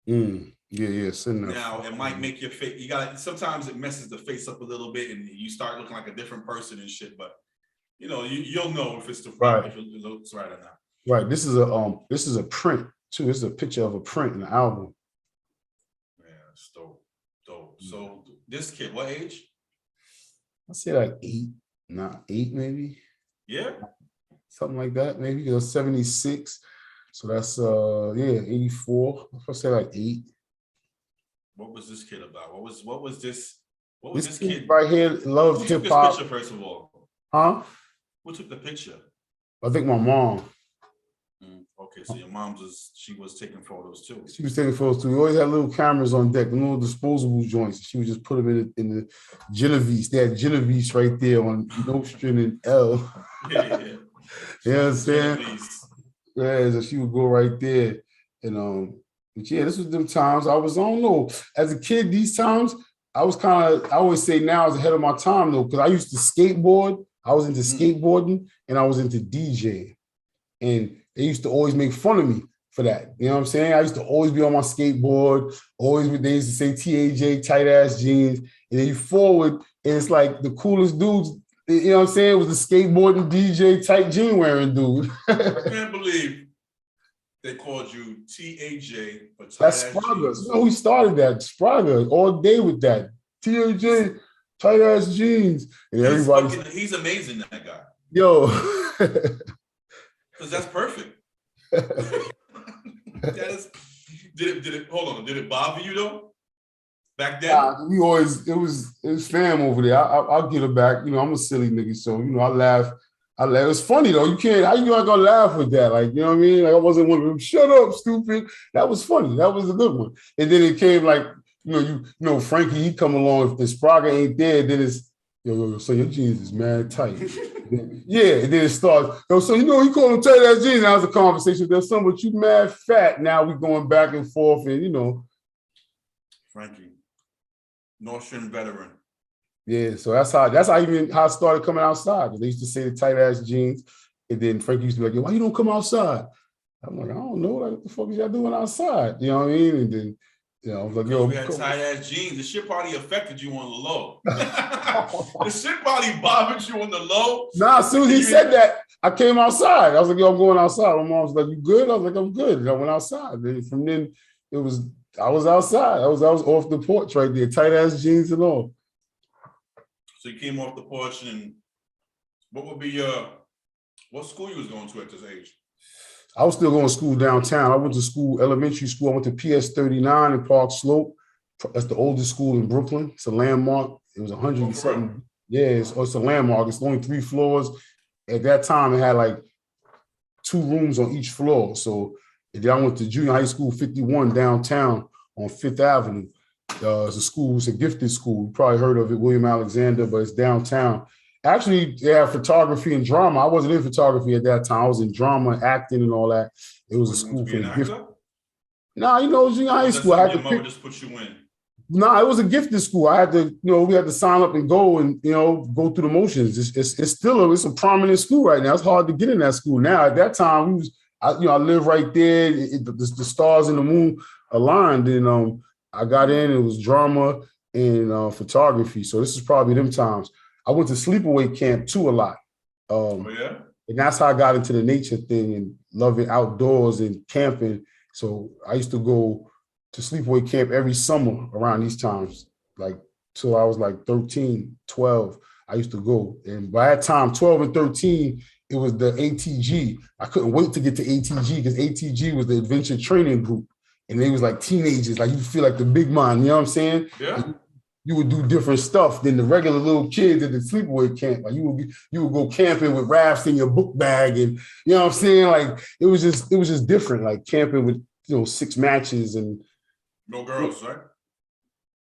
Speaker 2: Yeah. Send that.
Speaker 1: Now it might make your face. Sometimes it messes the face up a little bit, and you start looking like a different person and shit. But you'll know if it's the right, if it looks right or not.
Speaker 2: Right. This is a print too. This is a picture of a print in the album.
Speaker 1: Yeah, it's dope. So this kid, what age?
Speaker 2: I'd say like 8 maybe.
Speaker 1: Yeah.
Speaker 2: Something like that, maybe. It was 76. So that's 84. I'd say like 8.
Speaker 1: What was this kid about? What was this kid
Speaker 2: right here? Loved hip hop.
Speaker 1: Picture, first of all.
Speaker 2: Huh?
Speaker 1: Who took the picture?
Speaker 2: I think my mom.
Speaker 1: Okay, so your mom she was taking photos too.
Speaker 2: She was taking photos too. We always had little cameras on deck, the little disposable joints. She would just put them in the Genovese. They had Genovese right there on Nostrum and L.
Speaker 1: Yeah.
Speaker 2: You know what I'm saying? Yeah, so she would go right there. And but yeah, this was them times. I don't know. As a kid, these times, I always say now I was ahead of my time though, because I used to skateboard. I was into skateboarding and I was into DJing. And they used to always make fun of me for that. You know what I'm saying? I used to always be on my skateboard, they used to say TAJ, tight ass jeans. And then you forward, and it's like the coolest dudes, you know what I'm saying, was the skateboarding DJ tight jean wearing dude.
Speaker 1: I can't believe they called you TAJ for tight
Speaker 2: That's
Speaker 1: ass
Speaker 2: Sprague.
Speaker 1: jeans.
Speaker 2: You know who started that? Sprague, all day with that. TAJ, tight ass jeans. And
Speaker 1: he's amazing, that guy.
Speaker 2: Yo.
Speaker 1: Because that's perfect. Did it? Hold on. Did it bother you though? Back then?
Speaker 2: We always it was fam over there. I'll get it back. You know, I'm a silly nigga, so you know I laugh. It was funny though. You can't. How you not gonna laugh with that? Like you know what I mean? Like I wasn't one of them. Shut up, stupid. That was funny. That was a good one. And then it came like you know Frankie. He come along. If the Spraga ain't there, then it's yo. So your jeans is mad tight. Yeah, and then it starts. Yo, so you know he called him tight ass jeans. That was a conversation. There's something, but you mad fat. Now we going back and forth, and you know.
Speaker 1: Frankie, Nordstrom veteran.
Speaker 2: Yeah, so that's how even how I started coming outside. They used to say the tight ass jeans, and then Frankie used to be like, "Yo, why you don't come outside?" I'm like, "I don't know. Like, what the fuck is y'all doing outside?" You know what I mean? And then, you know, I was like, "Yo,
Speaker 1: we had tight ass jeans. The shit probably affected you on the low. The shit probably bothered you on the low."
Speaker 2: Nah, as soon as he said that, I came outside. I was like, "Yo, I'm going outside." My mom was like, "You good?" I was like, "I'm good." And I went outside. And from then, I was outside. I was off the porch right there, tight ass jeans and all.
Speaker 1: So you came off the porch, and what would be what school you was going to at this age?
Speaker 2: I was still going to school downtown. I went to school, elementary school. I went to PS 39 in Park Slope. That's the oldest school in Brooklyn. It's a landmark. It was 100 and something. Yeah, it's a landmark. It's only 3 floors. At that time, it had like 2 rooms on each floor. So then I went to junior high school 51 downtown on 5th Avenue. It's a school, it's a gifted school. You probably heard of it, William Alexander, but it's downtown. Actually, they have photography and drama. I wasn't in photography at that time. I was in drama, acting, and all that. It was a school for the gifted. Nah, you know, it was junior high school. I had to pick.
Speaker 1: Just put you in.
Speaker 2: Nah, it was a gifted school. I had to, you know, we had to sign up and go and, you know, go through the motions. It's still a prominent school right now. It's hard to get in that school now. At that time, I lived right there. The stars and the moon aligned, and I got in. It was drama and photography. So this is probably them times. I went to sleepaway camp too a lot. And that's how I got into the nature thing and loving outdoors and camping. So I used to go to sleepaway camp every summer around these times, like till I was like 13, 12. I used to go. And by that time, 12 and 13, it was the ATG. I couldn't wait to get to ATG because ATG was the adventure training group. And they was like teenagers, like you feel like the big man, you know what I'm saying?
Speaker 1: Yeah.
Speaker 2: You would do different stuff than the regular little kids at the sleepaway camp. Like you would go camping with rafts in your book bag, and you know what I'm saying? Like it was just different, like camping with 6 matches and
Speaker 1: no girls, right?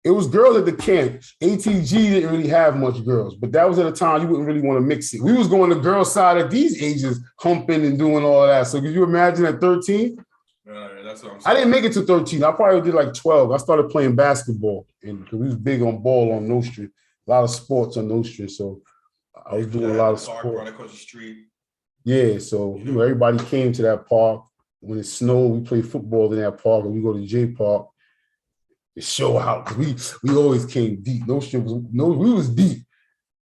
Speaker 2: It was girls at the camp. ATG didn't really have much girls, but that was at a time you wouldn't really want to mix it. We was going to girl side at these ages, humping and doing all of that. So could you imagine at 13?
Speaker 1: That's what I'm saying.
Speaker 2: I didn't make it to 13. I probably did like 12. I started playing basketball, and because we was big on ball on Nostrand, a lot of sports on Nostrand. So I was doing a lot of sports.
Speaker 1: Right across the street.
Speaker 2: Yeah, so everybody came to that park. When it snowed, we played football in that park, and we go to J Park. The show out. We always came deep. Nostrand we was deep.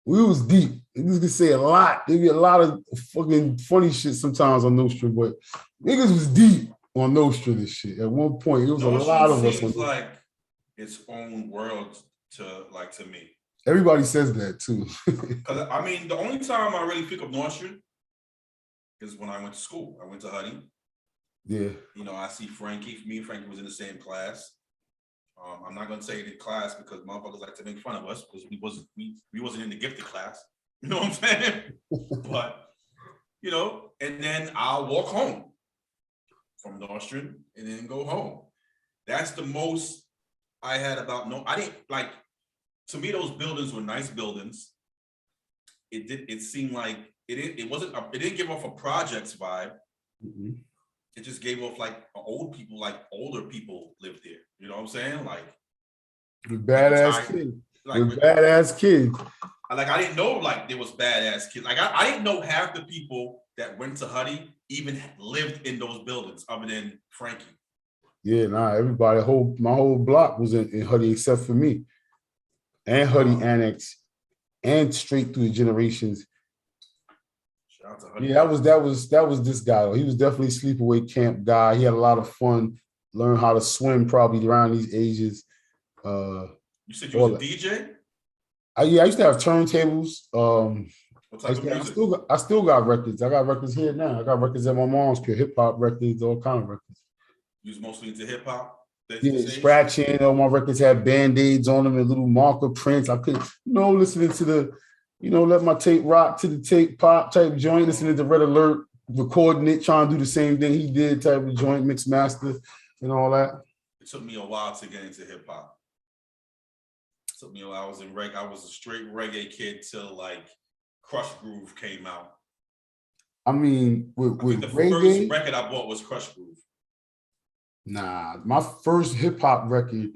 Speaker 2: We was deep. Niggas could say a lot. There be a lot of fucking funny shit sometimes on Nostrand, but niggas was deep on Nostrand and shit. At one point, it was a lot of us.
Speaker 1: Seems like its own world to me.
Speaker 2: Everybody says that too.
Speaker 1: Because I mean, the only time I really pick up Nostrand is when I went to school. I went to Huddy.
Speaker 2: Yeah.
Speaker 1: I see Frankie. Me and Frankie was in the same class. I'm not gonna say it in class because motherfuckers like to make fun of us because we wasn't in the gifted class. You know what I'm saying? But and then I'll walk home from Nostrand and then go home. That's the most I had about I didn't like. To me, those buildings were nice buildings. It seemed like it didn't give off a projects vibe.
Speaker 2: Mm-hmm.
Speaker 1: It just gave off like older people lived there. You know what I'm saying? Like
Speaker 2: badass kids. Badass kids.
Speaker 1: Like I didn't know like there was badass kids. Like I didn't know half the people that went to Huddy even lived in those buildings other than Frankie.
Speaker 2: Yeah, everybody, my whole block was in Huddy except for me. And Huddy Annex and straight through the generations. Shout out to Huddy. Yeah, that was this guy. He was definitely a sleepaway camp guy. He had a lot of fun, learned how to swim probably around these ages.
Speaker 1: You said you was a DJ?
Speaker 2: I used to have turntables.
Speaker 1: What type of music?
Speaker 2: I still got records. I got records here now. I got records at my mom's crib, hip hop records, all kind of records.
Speaker 1: You was mostly into hip hop.
Speaker 2: Yeah, scratching. All my records had band-aids on them and little marker prints. I could, listening to the, let my tape rock to the tape pop type joint, listening to Red Alert, recording it, trying to do the same thing he did type of joint, mix master and all that.
Speaker 1: It took me a while to get into hip hop. Took me a while. I was a straight reggae kid till like Crush Groove came out.
Speaker 2: I mean, with
Speaker 1: the
Speaker 2: reggae,
Speaker 1: first record I bought was Crush Groove.
Speaker 2: Nah, my first hip hop record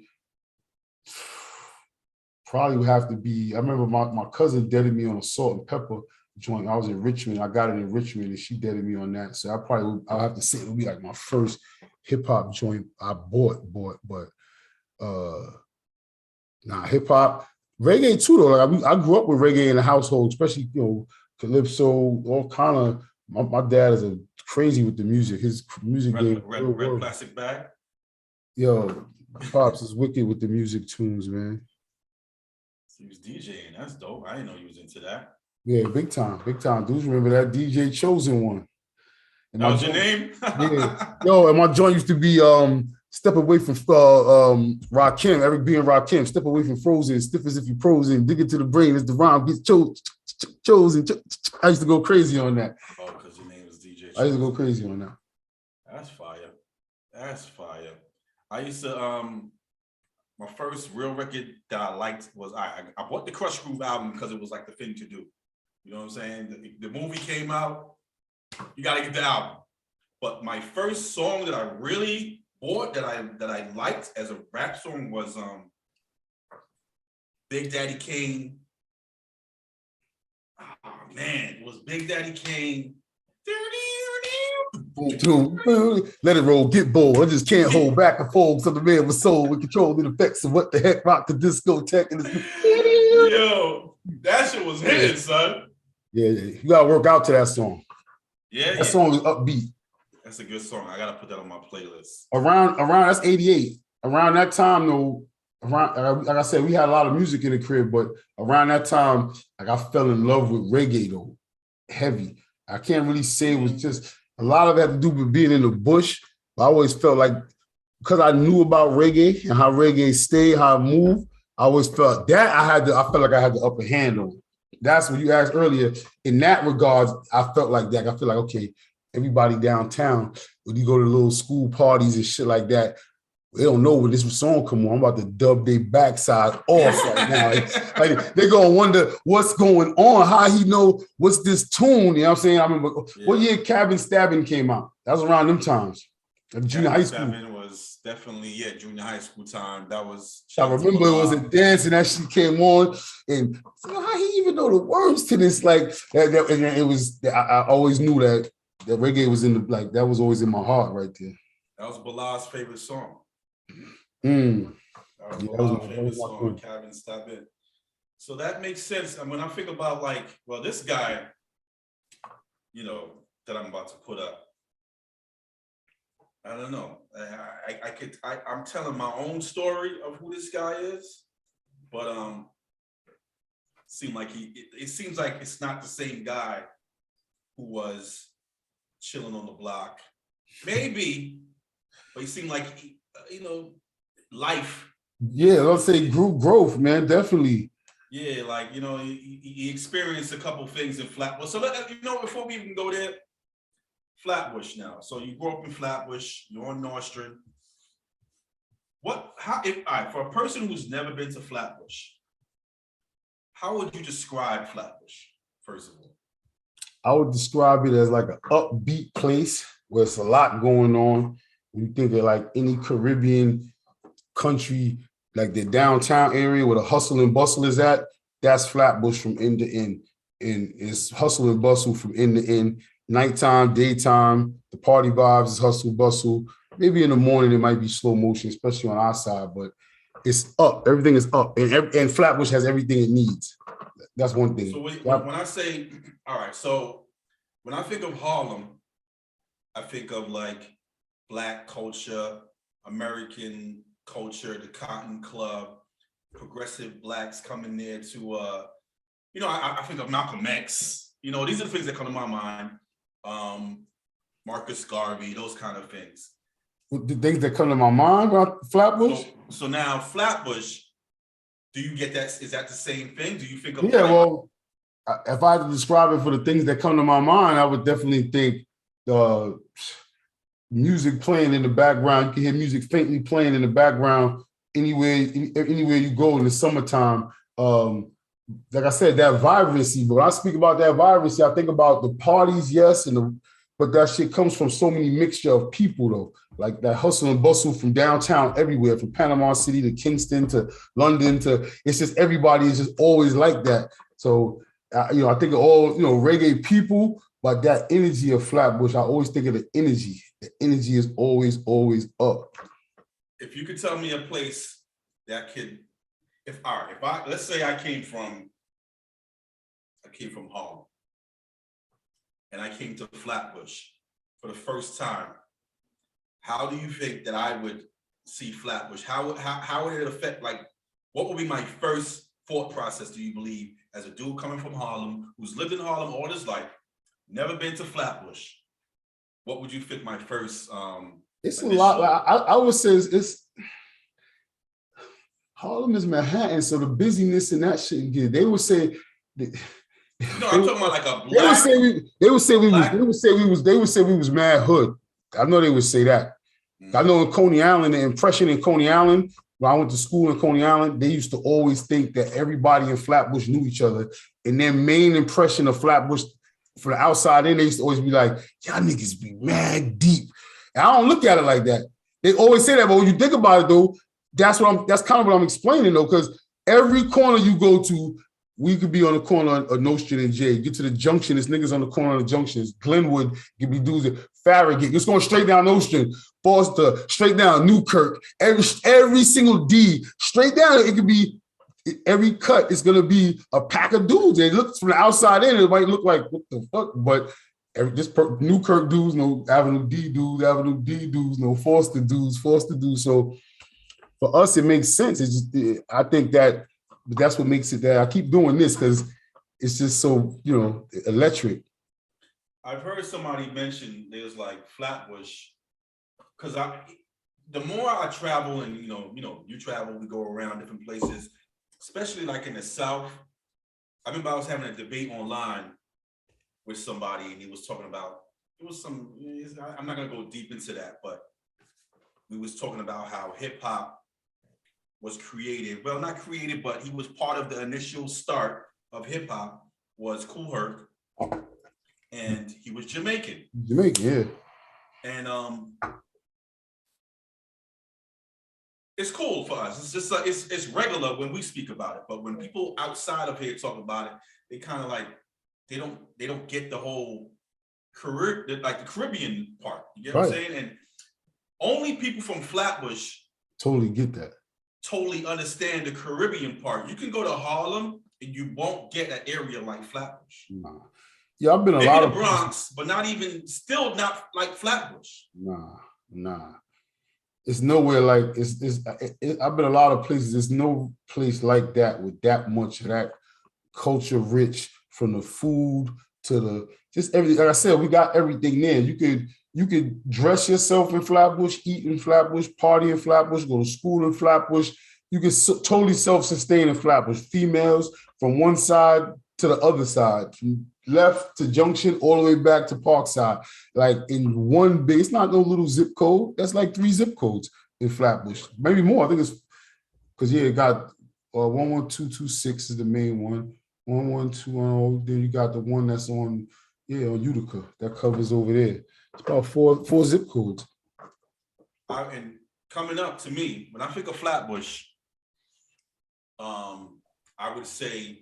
Speaker 2: probably would have to be. I remember my cousin deaded me on a Salt and Pepper joint. I was in Richmond. I got it in Richmond, and she deaded me on that. So I'll have to say it would be like my first hip hop joint I bought. But hip hop, reggae too though. Like I grew up with reggae in the household, especially calypso, all kind of. My dad is crazy with the music. His music game.
Speaker 1: Red plastic bag.
Speaker 2: Yo, Pops is wicked with the music tunes, man.
Speaker 1: He was DJing. That's dope. I didn't know he was into that.
Speaker 2: Yeah, big time. Dudes remember that DJ Chosen one.
Speaker 1: And that was your name?
Speaker 2: Yeah. Yo, and my joint used to be step away from Rakim, Eric B and Rakim, step away from Frozen, stiff as if you're frozen, dig it to the brain as the rhyme gets chosen. I used to go crazy on that.
Speaker 1: Oh, because your name was DJ Chosen.
Speaker 2: I used to go crazy on that.
Speaker 1: That's fire. I used to my first real record that I liked was I bought the Crush Groove album because it was like the thing to do. You know what I'm saying? The movie came out, you gotta get the album. But my first song that I really bought that I liked as a rap song was Big Daddy Kane. Oh man, it was Big Daddy Kane.
Speaker 2: Let it roll, get bold. I just can't hold back and forth. So the man was sold with control the effects of what the heck rock the discotheque and
Speaker 1: yo, that shit was hitting, son.
Speaker 2: Yeah, you gotta work out to that song.
Speaker 1: Yeah,
Speaker 2: that song is upbeat.
Speaker 1: That's a good song. I gotta put that on my playlist.
Speaker 2: Around that's 88. Around that time, though, like I said, we had a lot of music in the crib, but around that time, like I fell in love with reggae though, heavy. I can't really say it was just a lot of that to do with being in the bush. I always felt like because I knew about reggae and how reggae stayed, how it moved, I always felt that I felt like I had the upper hand on it. That's what you asked earlier. In that regard, I felt like that. I feel like, okay, everybody downtown, when you go to little school parties and shit like that, they don't know when this song come on. I'm about to dub their backside off right now. Like, they're going to wonder what's going on, how he know what's this tune. You know what I'm saying? I remember what year Cabin Stabbing came out? That was around them times. Junior high school.
Speaker 1: Stabbing was definitely, junior high school time. That was.
Speaker 2: I remember it was a dance and that shit came on. And how he even know the words to this? Like, and it was, I always knew that reggae was in the, like, that was always in my heart right there.
Speaker 1: That was Bilal's favorite song.
Speaker 2: That
Speaker 1: was my favorite song, Cabin Stabbing. So that makes sense. And when I think about this guy, that I'm about to put up, I don't know. I'm telling my own story of who this guy is, but it seems like it's not the same guy who was chilling on the block. Maybe, but he seemed like life. Yeah,
Speaker 2: let's say growth, man, definitely.
Speaker 1: Yeah, he experienced a couple things in Flatbush. So before we even go there, Flatbush now. So you grew up in Flatbush, you're on Nostrand. For a person who's never been to Flatbush, how would you describe Flatbush, first of all?
Speaker 2: I would describe it as like an upbeat place where it's a lot going on. When you think of like any Caribbean country, like the downtown area where the hustle and bustle is at, that's Flatbush from end to end. And it's hustle and bustle from end to end. Nighttime, daytime, the party vibes is hustle, bustle. Maybe in the morning it might be slow motion, especially on our side, but it's up. Everything is up. And Flatbush has everything it needs. That's one thing.
Speaker 1: So when I say, all right, so when I think of Harlem, I think of like Black culture, American culture, the Cotton Club, progressive Blacks coming there to, I think of Malcolm X. These are the things that come to my mind. Marcus Garvey, those kind of things.
Speaker 2: The things that come to my mind about Flatbush.
Speaker 1: So now Flatbush, do you get that? Is that the same thing? Do you think of
Speaker 2: Yeah, well, if I had to describe it for the things that come to my mind, I would definitely think the music playing in the background. You can hear music faintly playing in the background anywhere you go in the summertime. Like I said, that vibrancy. But when I speak about that vibrancy, I think about the parties, yes, but that shit comes from so many mixture of people though. Like that hustle and bustle from downtown everywhere, from Panama City to Kingston to London to it's just everybody is just always like that. So I think of all reggae people, but that energy of Flatbush, I always think of the energy. The energy is always up.
Speaker 1: If you could tell me a place that could, let's say I came from Harlem and I came to Flatbush for the first time, how do you think that I would see Flatbush? How would it affect, like, what would be my first thought process, do you believe, as a dude coming from Harlem, who's lived in Harlem all his life, never been to Flatbush? What would you think my first
Speaker 2: it's initial... a lot. I would say it's Harlem is Manhattan, so the busyness and that shouldn't get. They would say
Speaker 1: no, I'm talking about like a black.
Speaker 2: They would say we was mad hood. I know they would say that. I know in Coney Island, the impression in Coney Island, when I went to school in Coney Island, they used to always think that everybody in Flatbush knew each other. And their main impression of Flatbush from the outside in, they used to always be like, y'all niggas be mad deep. And I don't look at it like that. They always say that, but when you think about it though, that's kind of what I'm explaining though, because every corner you go to, we could be on the corner of Nostrand and Jay. Get to the junction, there's niggas on the corner of the junctions. Glenwood could be dudes at Farragut. It's going straight down Nostrand, Foster, straight down Newkirk. Every single D, straight down. It could be every cut. It's gonna be a pack of dudes. It looks from the outside in. It might look like what the fuck, but Newkirk dudes, no Avenue D dudes, no Foster dudes. So for us, it makes sense. It's just, I think that. But that's what makes it that I keep doing this because it's just so, electric.
Speaker 1: I've heard somebody mention there's like Flatbush, because the more I travel and, you travel, we go around different places, especially like in the South. I remember I was having a debate online with somebody and he was talking about, I'm not going to go deep into that, but we was talking about how hip hop was created. Well, not created, but he was part of the initial start of hip hop was Kool Herc, and he was Jamaican.
Speaker 2: Yeah.
Speaker 1: And it's cool for us. It's just it's regular when we speak about it, but when people outside of here talk about it, they kind of like they don't get the whole the Caribbean part. You get what I'm saying? And only people from Flatbush
Speaker 2: totally get that.
Speaker 1: Totally understand the Caribbean part. You can go to Harlem and you won't get an area like Flatbush.
Speaker 2: Nah. Yeah, I've been
Speaker 1: maybe the Bronx, but still not like Flatbush.
Speaker 2: Nah. It's nowhere like I've been a lot of places. There's no place like that with that much of that culture rich, from the food to the just everything. Like I said, we got everything there. You could dress yourself in Flatbush, eat in Flatbush, party in Flatbush, go to school in Flatbush. You can totally self-sustain in Flatbush. Females from one side to the other side, from left to Junction all the way back to Parkside. Like in one big, it's not no little zip code. That's like 3 zip codes in Flatbush, maybe more. I think it's because it got 11226 is the main one. 11210. Then you got the one that's on Utica that covers over there. It's about four zip codes.
Speaker 1: And coming up to me, when I think of Flatbush, I would say,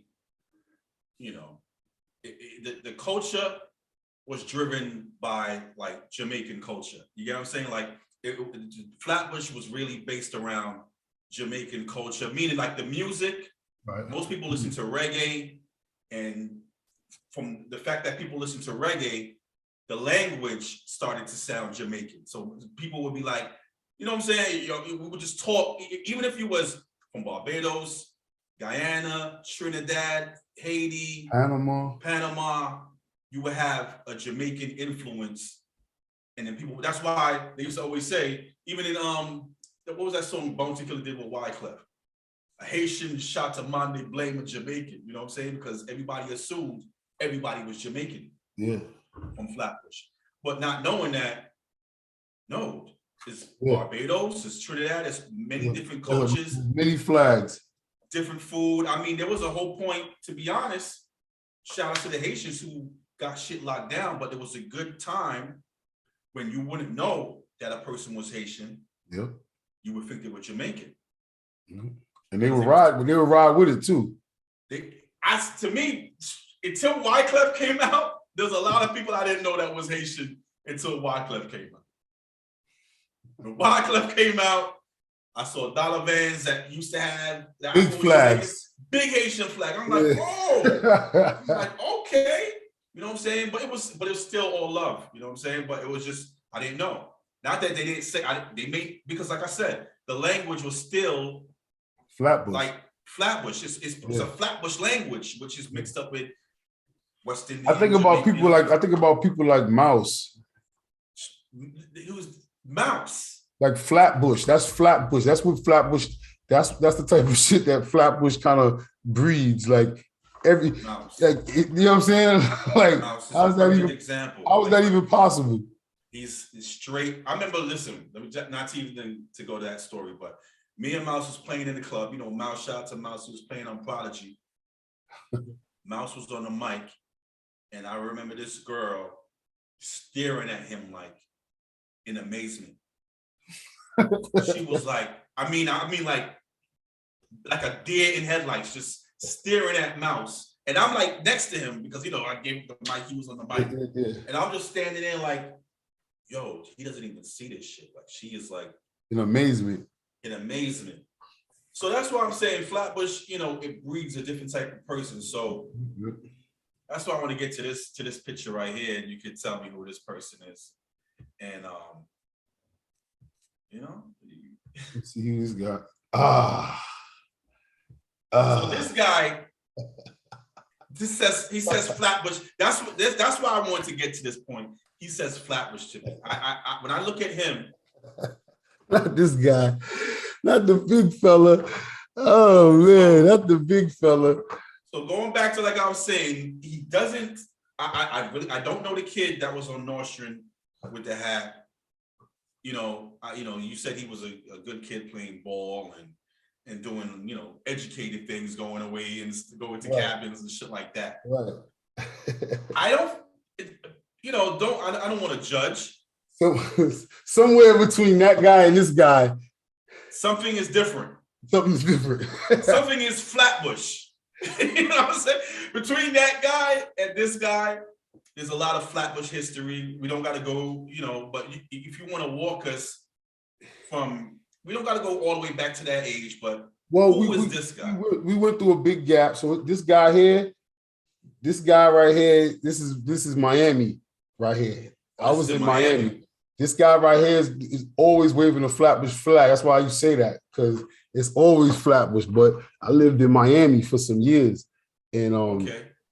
Speaker 1: the culture was driven by like Jamaican culture. You get what I'm saying? Like Flatbush was really based around Jamaican culture, meaning like the music. Right. Most people listen to reggae, and from the fact that people listen to reggae, the language started to sound Jamaican. So people would be like, you know what I'm saying? We would just talk, even if you was from Barbados, Guyana, Trinidad, Haiti,
Speaker 2: Panama,
Speaker 1: you would have a Jamaican influence And then people, that's why they used to always say, even in what was that song Bounty Killer did with Wyclef? A Haitian shot to man, they blame a Jamaican. You know what I'm saying? Because everybody assumed everybody was Jamaican.
Speaker 2: Yeah.
Speaker 1: From Flatbush. But not knowing that, no, it's
Speaker 2: Yeah.
Speaker 1: Barbados, it's Trinidad, it's many different cultures,
Speaker 2: many flags,
Speaker 1: different food. I mean, there was a whole point, to be honest. Shout out to the Haitians who got shit locked down, but there was a good time when you wouldn't know that a person was Haitian.
Speaker 2: Yeah.
Speaker 1: You would think they were Jamaican.
Speaker 2: Mm-hmm. And they would ride, but they would ride with it too.
Speaker 1: To me, until Wyclef came out, there's a lot of people I didn't know that was Haitian until Wyclef came out. When Wyclef came out, I saw dollar vans that used to have
Speaker 2: big flags,
Speaker 1: big Haitian flag. I'm like, oh, I'm like, okay, you know what I'm saying? But it was still all love, you know what I'm saying? But it was just, I didn't know. Not that they didn't say, they made, because like I said, the language was still
Speaker 2: Flatbush.
Speaker 1: Like Flatbush. It's a Flatbush language, which is mixed up with West Indian.
Speaker 2: I think about people like Mouse.
Speaker 1: It was Mouse.
Speaker 2: Like Flatbush. That's Flatbush. That's what Flatbush. That's the type of shit that Flatbush kind of breeds. Like every Mouse. Like you know what I'm saying? Like how is that even example? How is that even possible?
Speaker 1: He's straight. I remember. Listen, not even to go to that story, but me and Mouse was playing in the club. You know, Mouse, shout out to Mouse, who was playing on Prodigy. Mouse was on the mic, and I remember this girl staring at him like in amazement. She was like, I mean, like a deer in headlights, just staring at Mouse. And I'm like next to him because, you know, I gave him the mic, he was on the mic. And I'm just standing there like, yo, he doesn't even see this shit. Like, she is like
Speaker 2: in amazement.
Speaker 1: So that's why I'm saying Flatbush, you know, it breeds a different type of person. So that's why I want to get to this picture right here, and you can tell me who this person is. And you know,
Speaker 2: let's see who this guy.
Speaker 1: So this guy, he says Flatbush. That's why I wanted to get to this point. He says Flatbush to me. I when I look at him.
Speaker 2: Not this guy, not the big fella. Oh man, not the big fella.
Speaker 1: So going back to like I was saying, he doesn't. I don't know the kid that was on Nostrand with the hat. You know, you said he was a good kid playing ball and doing, you know, educated things, going away and going to cabins and shit like that.
Speaker 2: Right.
Speaker 1: I don't want to judge.
Speaker 2: So somewhere between that guy and this guy,
Speaker 1: something is different.
Speaker 2: Something's different.
Speaker 1: Something is Flatbush. You know what I'm saying? Between that guy and this guy, there's a lot of Flatbush history. We don't got to go, you know, but if you want to walk us from, we don't got to go all the way back to that age, but who is this guy?
Speaker 2: We went through a big gap. So this guy here, this guy right here, this is Miami right here. I was in Miami. This guy right here is always waving a Flatbush flag. That's why you say that, because it's always Flatbush. But I lived in Miami for some years, and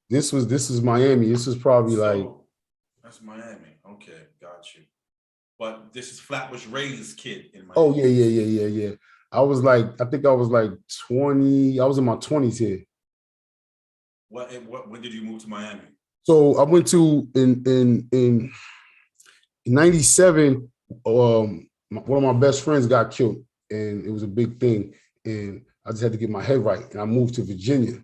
Speaker 2: this is Miami. This is probably
Speaker 1: that's Miami. Okay, got you. But this is Flatbush Ray's kid in Miami.
Speaker 2: Oh yeah. I think I was like 20. I was in my 20s here.
Speaker 1: When did you move to Miami?
Speaker 2: So I went to in 97, one of my best friends got killed, and it was a big thing. And I just had to get my head right, and I moved to Virginia,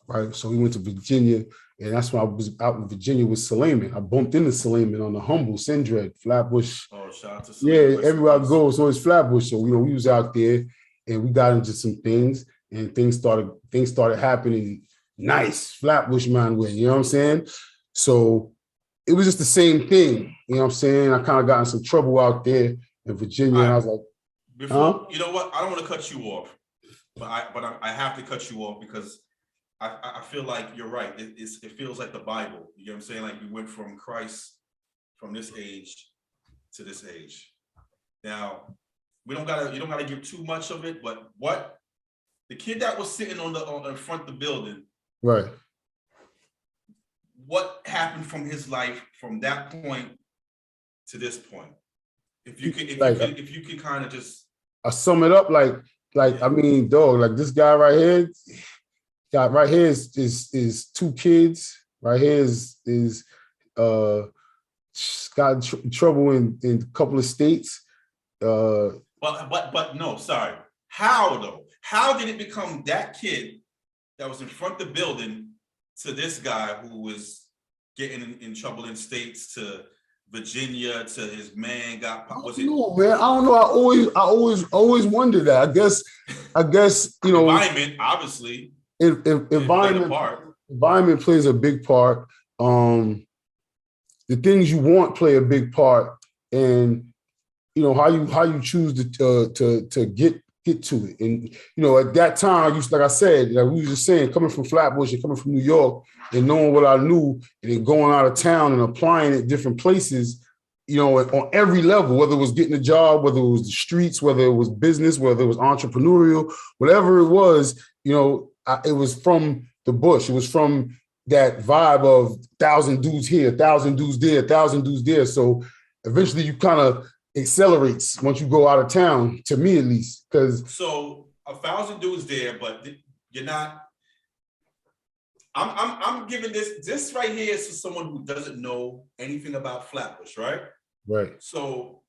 Speaker 2: right? So we went to Virginia, and that's when I was out in Virginia with Suleiman. I bumped into Suleiman on the Humble, Sindred, Flatbush.
Speaker 1: Oh, shout out to Suleiman.
Speaker 2: Yeah, everywhere I go, so it's Flatbush. So, you know, we was out there, and we got into some things, and things started happening nice, Flatbush man way, you know what I'm saying? So it was just the same thing, you know what I'm saying? I kind of got in some trouble out there in Virginia, and I was like,
Speaker 1: you know what? I don't want to cut you off, but I have to cut you off because I feel like you're right. It feels like the Bible. You know what I'm saying? Like we went from Christ, from this age to this age. Now, you don't gotta give too much of it, but what the kid that was sitting on in front of the building,
Speaker 2: right?
Speaker 1: What happened from his life from that point to this point? If you could kind of just
Speaker 2: I sum it up I mean, dog, like this guy right here, is two kids. Right here is got in trouble in a couple of states.
Speaker 1: But no, sorry. How though? How did it become that kid that was in front of the building to this guy who was getting in trouble in states, to Virginia, to his man got? Was it?
Speaker 2: No, man, I don't know. I always wonder that. I guess
Speaker 1: environment, obviously.
Speaker 2: Environment plays a big part. The things you want play a big part, and how you choose to get to it. And at that time, like I said, like we were just saying, coming from Flatbush and coming from New York and knowing what I knew, and then going out of town and applying at different places, on every level, whether it was getting a job, whether it was the streets, whether it was business, whether it was entrepreneurial, whatever it was, it was from the bush. It was from that vibe of 1,000 dudes here, 1,000 dudes there, 1,000 dudes there. So eventually you kind of accelerates once you go out of town, to me at least.
Speaker 1: So 1,000 dudes there, but you're not. I'm giving this right here is for someone who doesn't know anything about Flatbush, right?
Speaker 2: Right.
Speaker 1: So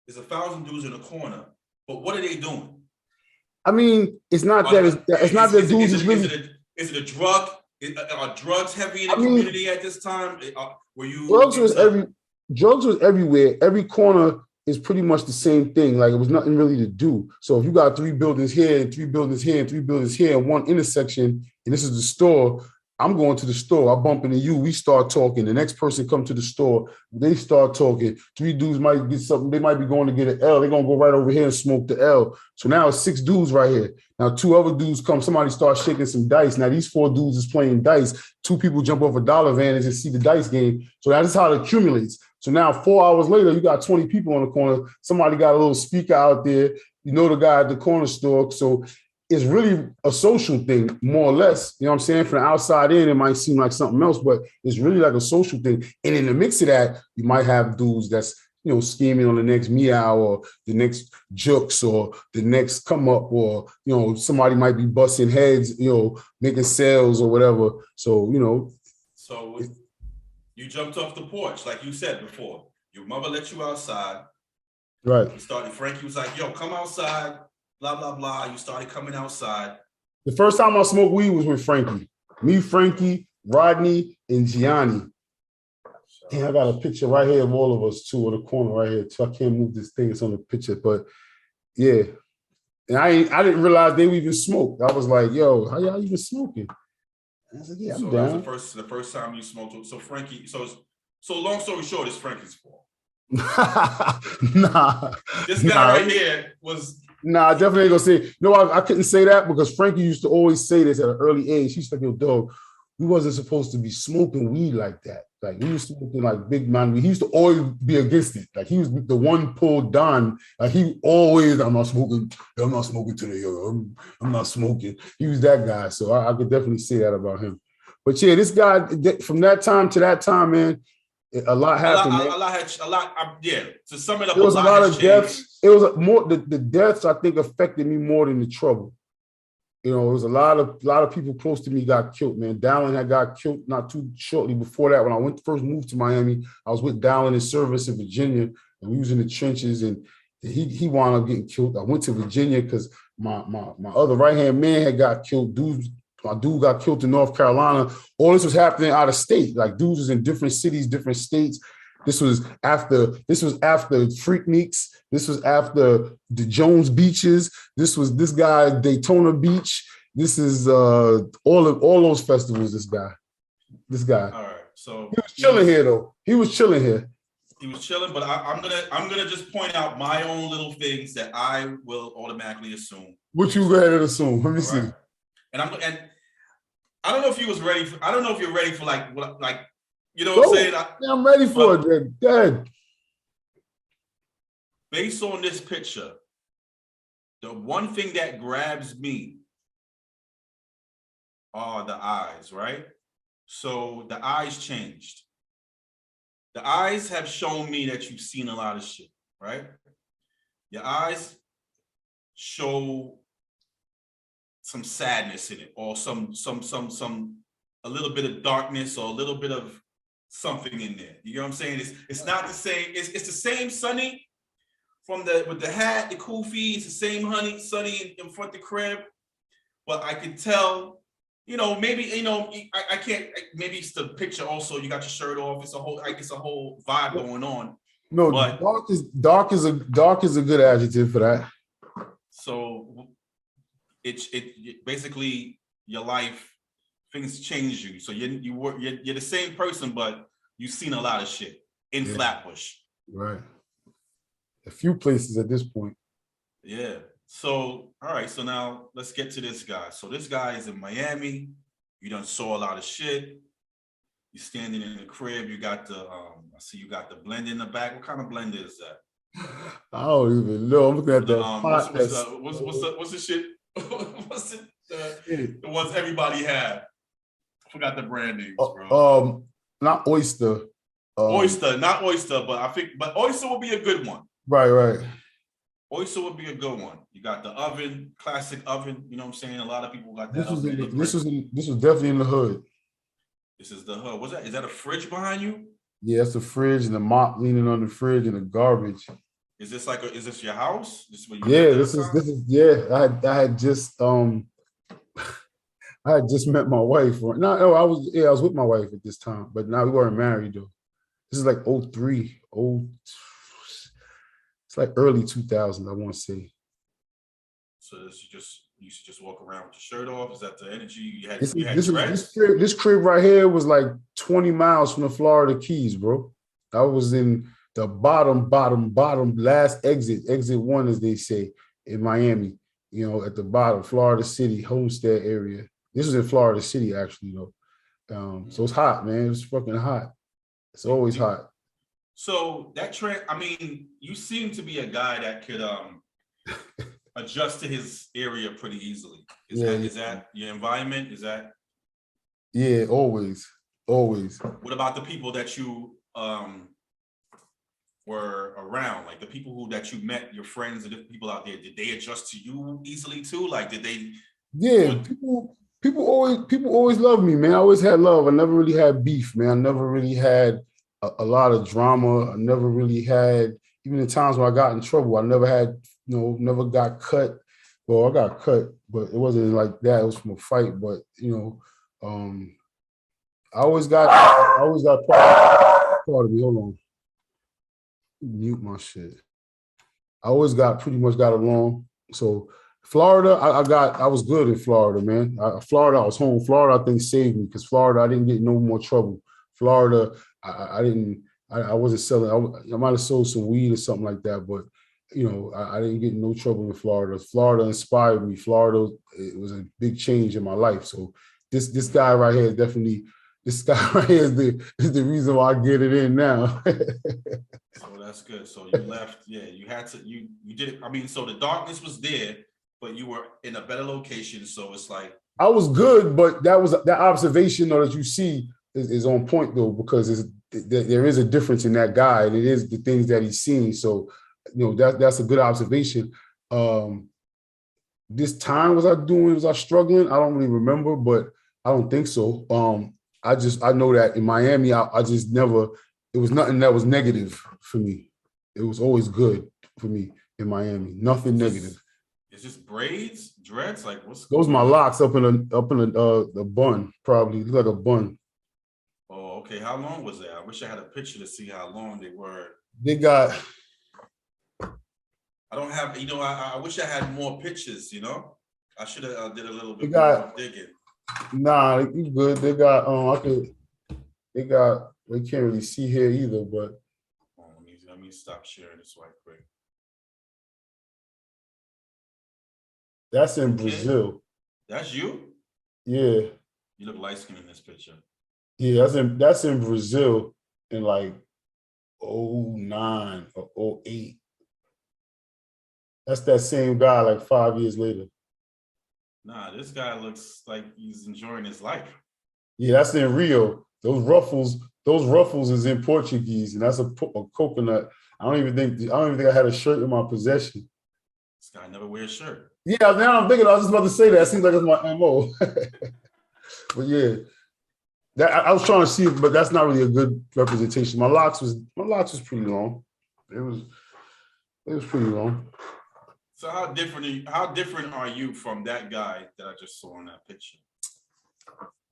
Speaker 1: there's 1,000 dudes in the corner, but what are they doing?
Speaker 2: I mean, it's not that dudes is really.
Speaker 1: Is it a drug? Are drugs heavy in the community at this time?
Speaker 2: Drugs was everywhere. Every corner is pretty much the same thing. Like, it was nothing really to do. So if you got 3 buildings here and 3 buildings here and 3 buildings here and one intersection, and this is the store, I'm going to the store. I bump into you. We start talking. The next person come to the store. They start talking. 3 dudes might get something. They might be going to get an L. They're going to go right over here and smoke the L. So now it's 6 dudes right here. Now 2 other dudes come. Somebody starts shaking some dice. Now these 4 dudes is playing dice. 2 people jump off a dollar vantage and see the dice game. So that's how it accumulates. So now 4 hours later, you got 20 people on the corner. Somebody got a little speaker out there. The guy at the corner store. So it's really a social thing, more or less. You know what I'm saying? From the outside in, it might seem like something else, but it's really like a social thing. And in the mix of that, you might have dudes that's, scheming on the next meow or the next jokes or the next come up, or, somebody might be busting heads, making sales or whatever. So,
Speaker 1: So you jumped off the porch, like you said before. Your mother let you outside.
Speaker 2: Right.
Speaker 1: Frankie was like, yo, come outside. Blah, blah, blah. You started coming outside.
Speaker 2: The first time I smoked weed was with Frankie. Me, Frankie, Rodney, and Gianni. Damn, I got a picture right here of all of us too, on the corner right here too. I can't move this thing. It's on the picture, but yeah. And I didn't realize they even smoked. I was like, yo, how y'all even smoking? I was like, yeah, I'm down.
Speaker 1: That was the first time you smoked. So Frankie, so long story short, it's Frankie's fault.
Speaker 2: Nah.
Speaker 1: This guy right here was.
Speaker 2: Nah, I definitely ain't gonna say. No, I couldn't say that because Frankie used to always say this at an early age. He's like, yo, dog, we wasn't supposed to be smoking weed like that. Like, we used to smoking like big man weed. He used to always be against it. Like, he was the one pulled Don. Like, he always, I'm not smoking today, yo. I'm not smoking. He was that guy. So I could definitely say that about him. But yeah, this guy, from that time to that time, man, a lot happened.
Speaker 1: To sum it up,
Speaker 2: there was a lot of deaths. It was more the deaths, I think, affected me more than the trouble. It was a lot of people close to me got killed, man. Dallin had got killed not too shortly before that. When I first moved to Miami, I was with Dallin in service in Virginia, and we was in the trenches, and he wound up getting killed. I went to Virginia because my other right-hand man had got killed. My dude got killed in North Carolina. All this was happening out of state. Like, dudes was in different cities, different states. This was after Freakniks. This was after the Jones Beaches. This was this guy Daytona Beach. This is all those festivals. This guy. All
Speaker 1: right. So
Speaker 2: he was chilling here, though. He was chilling here.
Speaker 1: He was chilling, but I'm gonna just point out my own little things that I will automatically assume.
Speaker 2: What you go ahead and assume? Let me see.
Speaker 1: Right. And I don't know if you was ready for. I don't know if you're ready for like. You know what I'm saying?
Speaker 2: I'm ready for it. Dead.
Speaker 1: Based on this picture, the one thing that grabs me are the eyes, right? So the eyes changed. the eyes have shown me that you've seen a lot of shit, right? Your eyes show some sadness in it, or some a little bit of darkness, or a little bit of something in there. You know what I'm saying? It's not the same. It's the same Sonny from with the hat, the kufi. It's the same Sonny in front of the crib. But I can tell, maybe I can't. Maybe it's the picture. Also, you got your shirt off. It's a whole vibe going on.
Speaker 2: No,
Speaker 1: but
Speaker 2: dark is a good adjective for that.
Speaker 1: So it basically your life, things change you. So you're the same person, but you've seen a lot of shit in Flatbush.
Speaker 2: Right. A few places at this point.
Speaker 1: Yeah. So, all right. So now let's get to this guy. So this guy is in Miami. You done saw a lot of shit. You're standing in the crib. You got the, I see you got the blender in the back. What kind of blender is that?
Speaker 2: I don't even know. I'm looking at the
Speaker 1: what's the shit? What's it? The ones everybody had. I forgot the brand names, bro.
Speaker 2: Not Oyster.
Speaker 1: Not Oyster, but Oyster would be a good one.
Speaker 2: Right.
Speaker 1: Oyster would be a good one. You got the oven, classic oven. You know what I'm saying? A lot of people got that.
Speaker 2: This was definitely in the hood.
Speaker 1: This is the hood. What's that? Is that a fridge behind you?
Speaker 2: Yeah, it's a fridge and a mop leaning on the fridge and the garbage.
Speaker 1: Is this your house? This
Speaker 2: is I had just I had just met my wife. I was with my wife at this time, but now we weren't married though. This is like 03. It's like early 2000, I want to say.
Speaker 1: So you should just walk around with your shirt off. Is that the energy you had?
Speaker 2: This crib right here was like 20 miles from the Florida Keys, bro. I was in the bottom last exit 1, as they say, in Miami. At the bottom, Florida City, Homestead area. This was in Florida City, actually, though. So it's hot, man. It's fucking hot. It's always hot.
Speaker 1: So that trend, I mean, you seem to be a guy that could adjust to his area pretty easily. Is that your environment? Is that?
Speaker 2: Yeah, always.
Speaker 1: What about the people that you were around? Like the people that you met, your friends and the people out there, did they adjust to you easily too? Like did they?
Speaker 2: Yeah, people always loved me, man. I always had love. I never really had beef, man. I never really had a lot of drama. I never really had, even in times when I got in trouble, I never had, never got cut. Well, I got cut, but it wasn't like that. It was from a fight. But I always got part of me. Hold on, mute my shit. I always pretty much got along. So Florida, I was good in Florida, man. Florida, I was home. Florida, I think saved me because Florida, I didn't get no more trouble. Florida, I wasn't selling. I might have sold some weed or something like that, but I didn't get in no trouble in Florida. Florida inspired me. Florida, it was a big change in my life. So this guy right here is definitely, this guy right here is the reason why I get it in now.
Speaker 1: So that's good. So you left, you had to, you did it. I mean, so the darkness was there, but you were in a better location. So it's like,
Speaker 2: I was good, but that observation that you see is on point though, because there is a difference in that guy, and it is the things that he's seen. So, that's a good observation. This time was I struggling? I don't really remember, but I don't think so. I know that in Miami, I just never, it was nothing that was negative for me. It was always good for me in Miami. Nothing negative.
Speaker 1: It's just braids, dreads, like what's
Speaker 2: those? My locks up in the bun, probably look like a bun.
Speaker 1: Oh, okay. How long was that? I wish I had a picture to see how long they were. I don't have, I wish I had more pictures, I should have did a little bit more digging.
Speaker 2: Nah, you good. They can't really see here either, but.
Speaker 1: Let me stop sharing this right quick.
Speaker 2: That's in Brazil.
Speaker 1: That's you?
Speaker 2: Yeah.
Speaker 1: You look light skinned in this picture.
Speaker 2: Yeah, that's in Brazil in like 09 or 08. That's that same guy like 5 years later.
Speaker 1: Nah, this guy looks like he's enjoying his life.
Speaker 2: Yeah, that's in Rio. Those ruffles those ruffles is in Portuguese, and that's a coconut. I don't even think I had a shirt in my possession.
Speaker 1: This guy never wears a shirt.
Speaker 2: Yeah, now I'm thinking. I was just about to say that. It seems like it's my MO. But yeah, that I was trying to see, but that's not really a good representation. My locks was pretty long. It was pretty long.
Speaker 1: So how different are you from that guy that I just saw in that picture?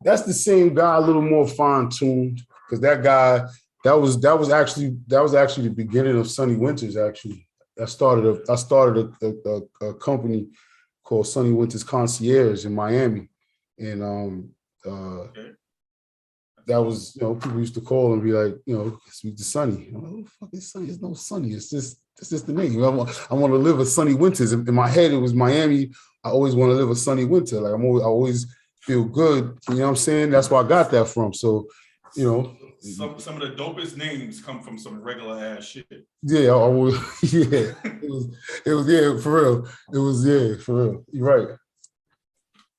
Speaker 2: That's the same guy, a little more fine-tuned, because that guy, that was actually the beginning of Sunny Winters. Actually, I started a company called Sunny Winters Concierge in Miami, and
Speaker 1: Okay.
Speaker 2: that was, people used to call and be like, speak to Sunny. I'm like, who the fuck is Sunny? There's no Sunny. It's just the name. I want to live a sunny winters. In my head, it was Miami. I always want to live a sunny winter. Like I always feel good. You know what I'm saying? That's where I got that from. So,
Speaker 1: some of the dopest names come from some regular ass shit.
Speaker 2: Yeah, yeah. It was yeah, for real. It was for real. You're right.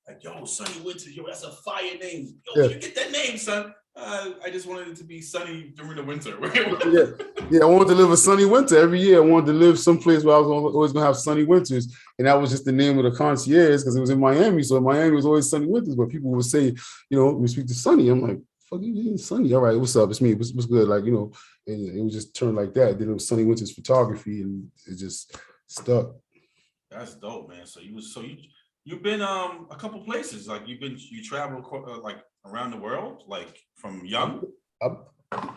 Speaker 1: Like, yo, Sunny Winter, yo, that's a fire name. Yo, where you get that name, son? I just wanted it to be sunny during the winter.
Speaker 2: Yeah, I wanted to live a sunny winter every year. I wanted to live someplace where I was always going to have sunny winters. And that was just the name of the concierge because it was in Miami. So Miami was always sunny winters. But people would say, we speak to Sunny. I'm like, fuck you, Sunny. All right, what's up? It's me. What's good? Like, and it was just turned like that. Then it was Sunny Winters Photography and it just stuck.
Speaker 1: That's dope, man. You've been a couple places. Like you traveled like around the world, like from young?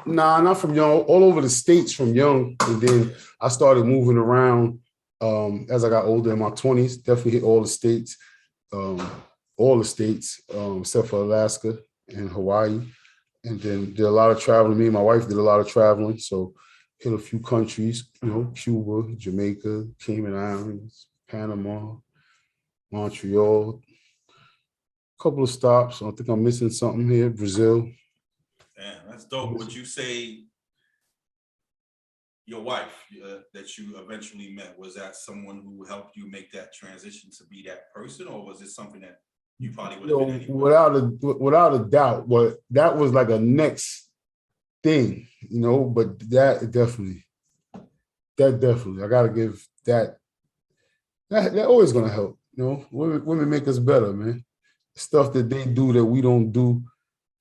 Speaker 2: Nah, not from young. All over the States from young. And then I started moving around as I got older in my 20s. Definitely hit all the states. Except for Alaska and Hawaii. And then did a lot of traveling. Me and my wife did a lot of traveling. So hit a few countries, Cuba, Jamaica, Cayman Islands, Panama, Montreal, a couple of stops. I think I'm missing something here. Brazil.
Speaker 1: Damn, that's dope. Would you say your wife that you eventually met, was that someone who helped you make that transition to be that person, or was it something that you probably would have been anyway?
Speaker 2: Without a doubt, but that was like a next thing, but that definitely, I gotta give that always gonna help. Women make us better, man. Stuff that they do that we don't do,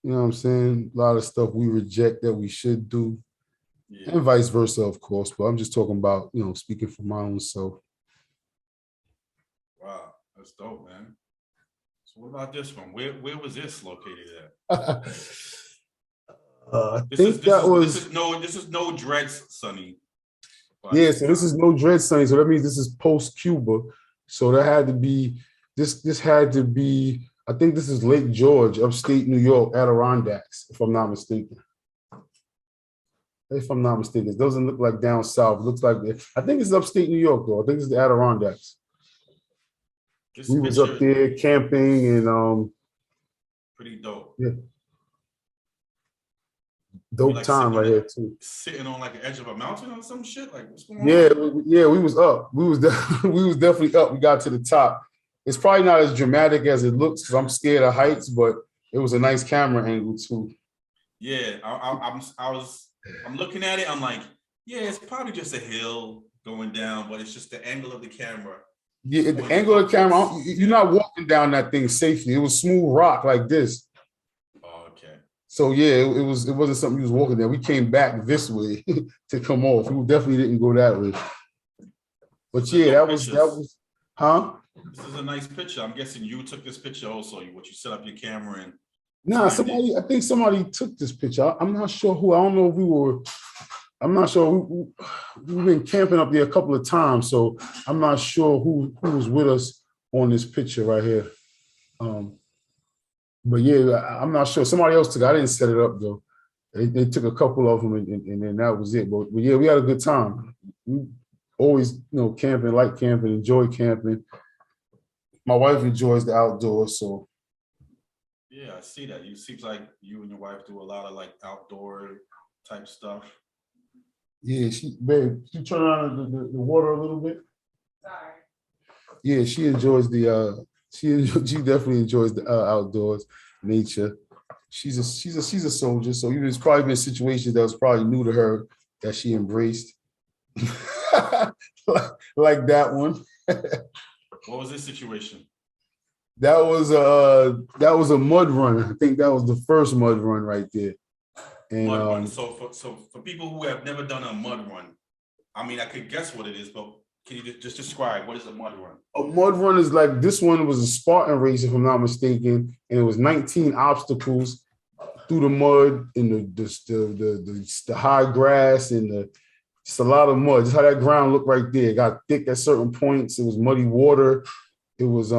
Speaker 2: you know what I'm saying? A lot of stuff we reject that we should do, and vice versa, of course. But I'm just talking about, speaking for my own self.
Speaker 1: Wow, that's dope, man. So what about this one? Where was this located at? This is no dreads, Sunny.
Speaker 2: Yeah, so this is no dread Sunny. So that means this is post Cuba. So that had to be this had to be, I think this is Lake George, upstate New York, Adirondacks, if I'm not mistaken. It doesn't look like down south. It looks like I think it's upstate New York though. I think it's the Adirondacks. We was up there camping and
Speaker 1: pretty dope.
Speaker 2: Yeah. Dope time right here too.
Speaker 1: Sitting on like the edge of a mountain or some shit. Like what's going on?
Speaker 2: We was up. We was definitely up. We got to the top. It's probably not as dramatic as it looks because I'm scared of heights, but it was a nice camera angle too.
Speaker 1: Yeah, I'm looking at it. I'm like, yeah, it's probably just a hill going down, but it's just the angle of the camera.
Speaker 2: Yeah, the angle of the camera. You're not walking down that thing safely. It was smooth rock like this.
Speaker 1: Okay.
Speaker 2: So yeah, it wasn't something you was walking there. We came back this way to come off. We definitely didn't go that way. But yeah, that was, huh?
Speaker 1: This is a nice picture. I'm guessing you took this picture also. You set up your camera and.
Speaker 2: Nah, I think somebody took this picture. I'm not sure who. I don't know if we were. I'm not sure. We've been camping up there a couple of times, so I'm not sure who was with us on this picture right here. But yeah, I'm not sure. Somebody else took it. I didn't set it up though. They took a couple of them, and then that was it. But yeah, we had a good time. We always, camping, like camping, enjoy camping. My wife enjoys the outdoors, so.
Speaker 1: Yeah, I see that. It seems like you and your wife do a lot of like outdoor type stuff.
Speaker 2: Yeah, she turn on the water a little bit.
Speaker 3: Sorry.
Speaker 2: Yeah, she enjoys she definitely enjoys the outdoors, nature. she's a soldier. So there's probably been situations that was probably new to her that she embraced. Like that one.
Speaker 1: What was this situation?
Speaker 2: That was a mud run. I think that was the first mud run right there. And
Speaker 1: Mud run. So for people who have never done a mud run, I mean, I could guess what it is, but can you just describe what is a mud run?
Speaker 2: A mud run is like, this one was a Spartan race, if I'm not mistaken, and it was 19 obstacles through the mud and the high grass and just a lot of mud. Just how that ground looked right there. It got thick at certain points. It was muddy water. It was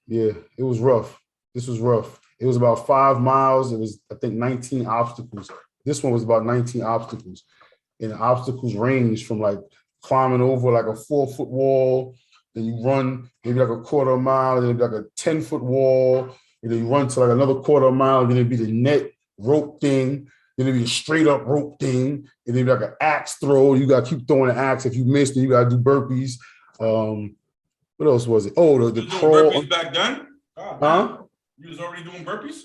Speaker 2: it was rough. This was rough. It was about 5 miles. It was, I think, 19 obstacles. This one was about 19 obstacles. And the obstacles range from like climbing over like a 4-foot wall, then you run maybe like a quarter mile, then maybe like a 10-foot wall, and then you run to like another quarter mile, then it'd be the net rope thing, then it'd be a straight up rope thing, and then like an axe throw. You gotta keep throwing the axe. If you missed, then you gotta do burpees. What else was it? Oh, the crawl.
Speaker 1: Burpees back then?
Speaker 2: Huh?
Speaker 1: You was already doing burpees?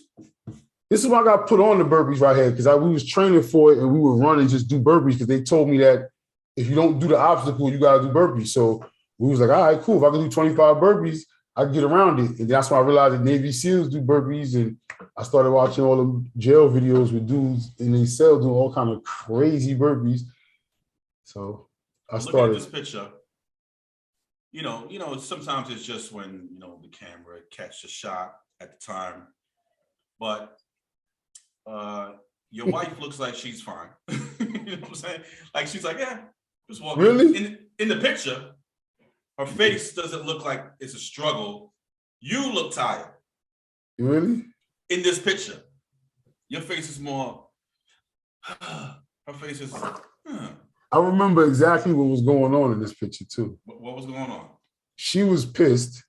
Speaker 2: This is why I got put on the burpees right here, because we was training for it and we would run and just do burpees because they told me that if you don't do the obstacle, you got to do burpees. So we was like, all right, cool. If I can do 25 burpees, I can get around it. And that's when I realized that Navy SEALs do burpees. And I started watching all the jail videos with dudes in these cells doing all kind of crazy burpees. So I started.
Speaker 1: Look at this picture. You know, sometimes it's just when, the camera catch a shot at the time. But your wife looks like she's fine. You know what I'm saying? Like she's like, yeah, just walking.
Speaker 2: Really?
Speaker 1: In the picture, her face doesn't look like it's a struggle. You look tired.
Speaker 2: Really?
Speaker 1: In this picture, your face is more. Her face is.
Speaker 2: I remember exactly what was going on in this picture too.
Speaker 1: What was going on?
Speaker 2: She was pissed.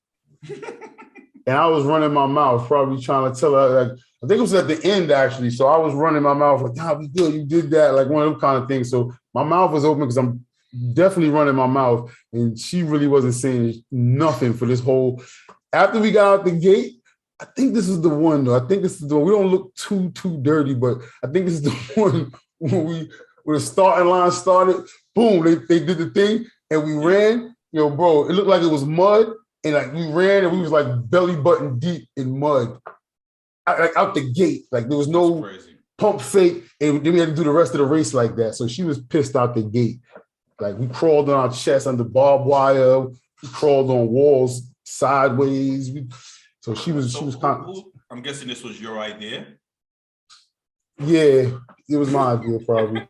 Speaker 2: And I was running my mouth, probably trying to tell her, like, I think it was at the end, actually. So I was running my mouth, like, nah, we good, you did that, like one of them kind of things. So my mouth was open because I'm definitely running my mouth. And she really wasn't saying nothing for this whole. After we got out the gate, I think this is the one, though. I think this is the one. We don't look too dirty, but I think this is the one when the starting line started. Boom, they did the thing, and we ran. Yo, bro, it looked like it was mud. And like we ran and we was like belly button deep in mud, like out the gate. Like there was no pump fake, and then we had to do the rest of the race like that. So she was pissed out the gate. Like we crawled on our chest under barbed wire. We crawled on walls sideways. So she was kind of.
Speaker 1: I'm guessing this was your idea.
Speaker 2: Yeah, it was my idea probably.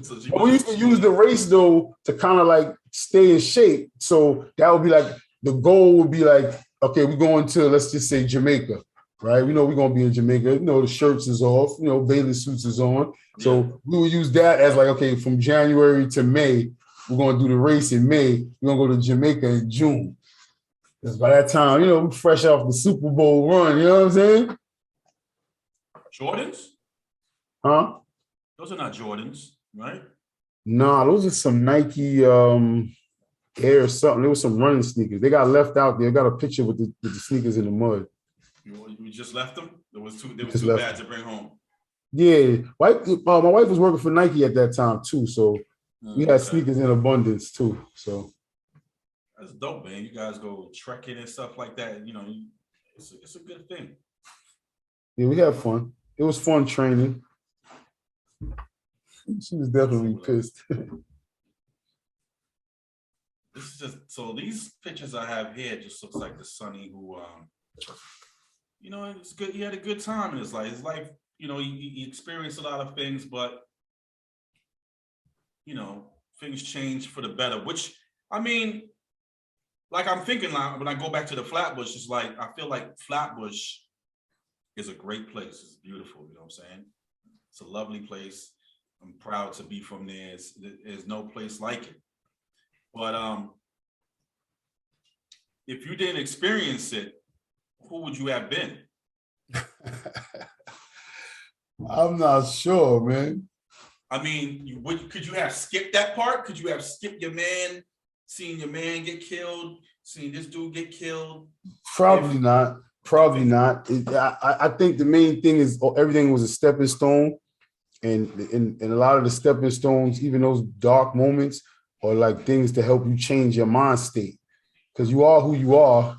Speaker 2: So we used to use the race though to kind of like stay in shape. So that would be like. The goal would be like, okay, we're going to, let's just say Jamaica, right? We know we're going to be in Jamaica. The shirts is off, bathing suits is on. So we would use that as like, okay, from January to May, we're going to do the race in May. We're going to go to Jamaica in June. Because by that time, we're fresh off the Super Bowl run, you know what I'm saying?
Speaker 1: Jordans?
Speaker 2: Huh?
Speaker 1: Those are not Jordans, right?
Speaker 2: Nah, those are some Nike Air something. There was some running sneakers. They got left out there. Got a picture with the sneakers in the mud.
Speaker 1: You just left them? They was too bad to bring home.
Speaker 2: Yeah. My wife was working for Nike at that time too. So we had sneakers in abundance too. So
Speaker 1: that's dope, man. You guys go trekking and stuff like that. It's a good thing.
Speaker 2: Yeah, we had fun. It was fun training. She was definitely pissed.
Speaker 1: This is just so these pictures I have here just looks like the Sonny who it's good. He had a good time in his life. His life, he experienced a lot of things, but things changed for the better. Which I mean, like I'm thinking like when I go back to the Flatbush, it's like I feel like Flatbush is a great place. It's beautiful, you know what I'm saying? It's a lovely place. I'm proud to be from there. There's no place like it. But if you didn't experience it, who would you have been?
Speaker 2: I'm not sure, man.
Speaker 1: I mean, could you have skipped that part? Could you have skipped seeing your man get killed, seeing this dude get killed?
Speaker 2: Probably not. Probably not. I think the main thing is everything was a stepping stone, and a lot of the stepping stones, even those dark moments, are like things to help you change your mind state. Because you are who you are,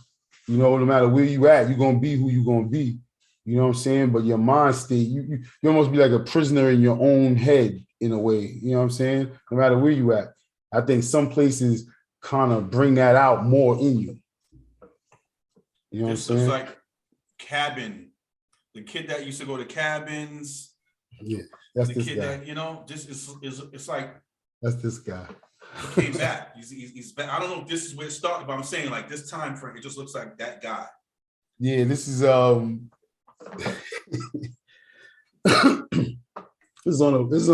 Speaker 2: no matter where you at, you're gonna be who you're gonna be. You know what I'm saying? But your mind state, you almost be like a prisoner in your own head in a way. You know what I'm saying? No matter where you at. I think some places kind of bring that out more in you. You know
Speaker 1: this
Speaker 2: what I'm saying?
Speaker 1: looks like cabin. The kid that used to go to cabins.
Speaker 2: Yeah, that's
Speaker 1: the
Speaker 2: this
Speaker 1: kid
Speaker 2: guy.
Speaker 1: that, just is it's like
Speaker 2: That's this guy.
Speaker 1: he came back. He's back. I don't know if this is where it started, but I'm saying like this time frame, it just looks like that guy.
Speaker 2: Yeah, this is this is on this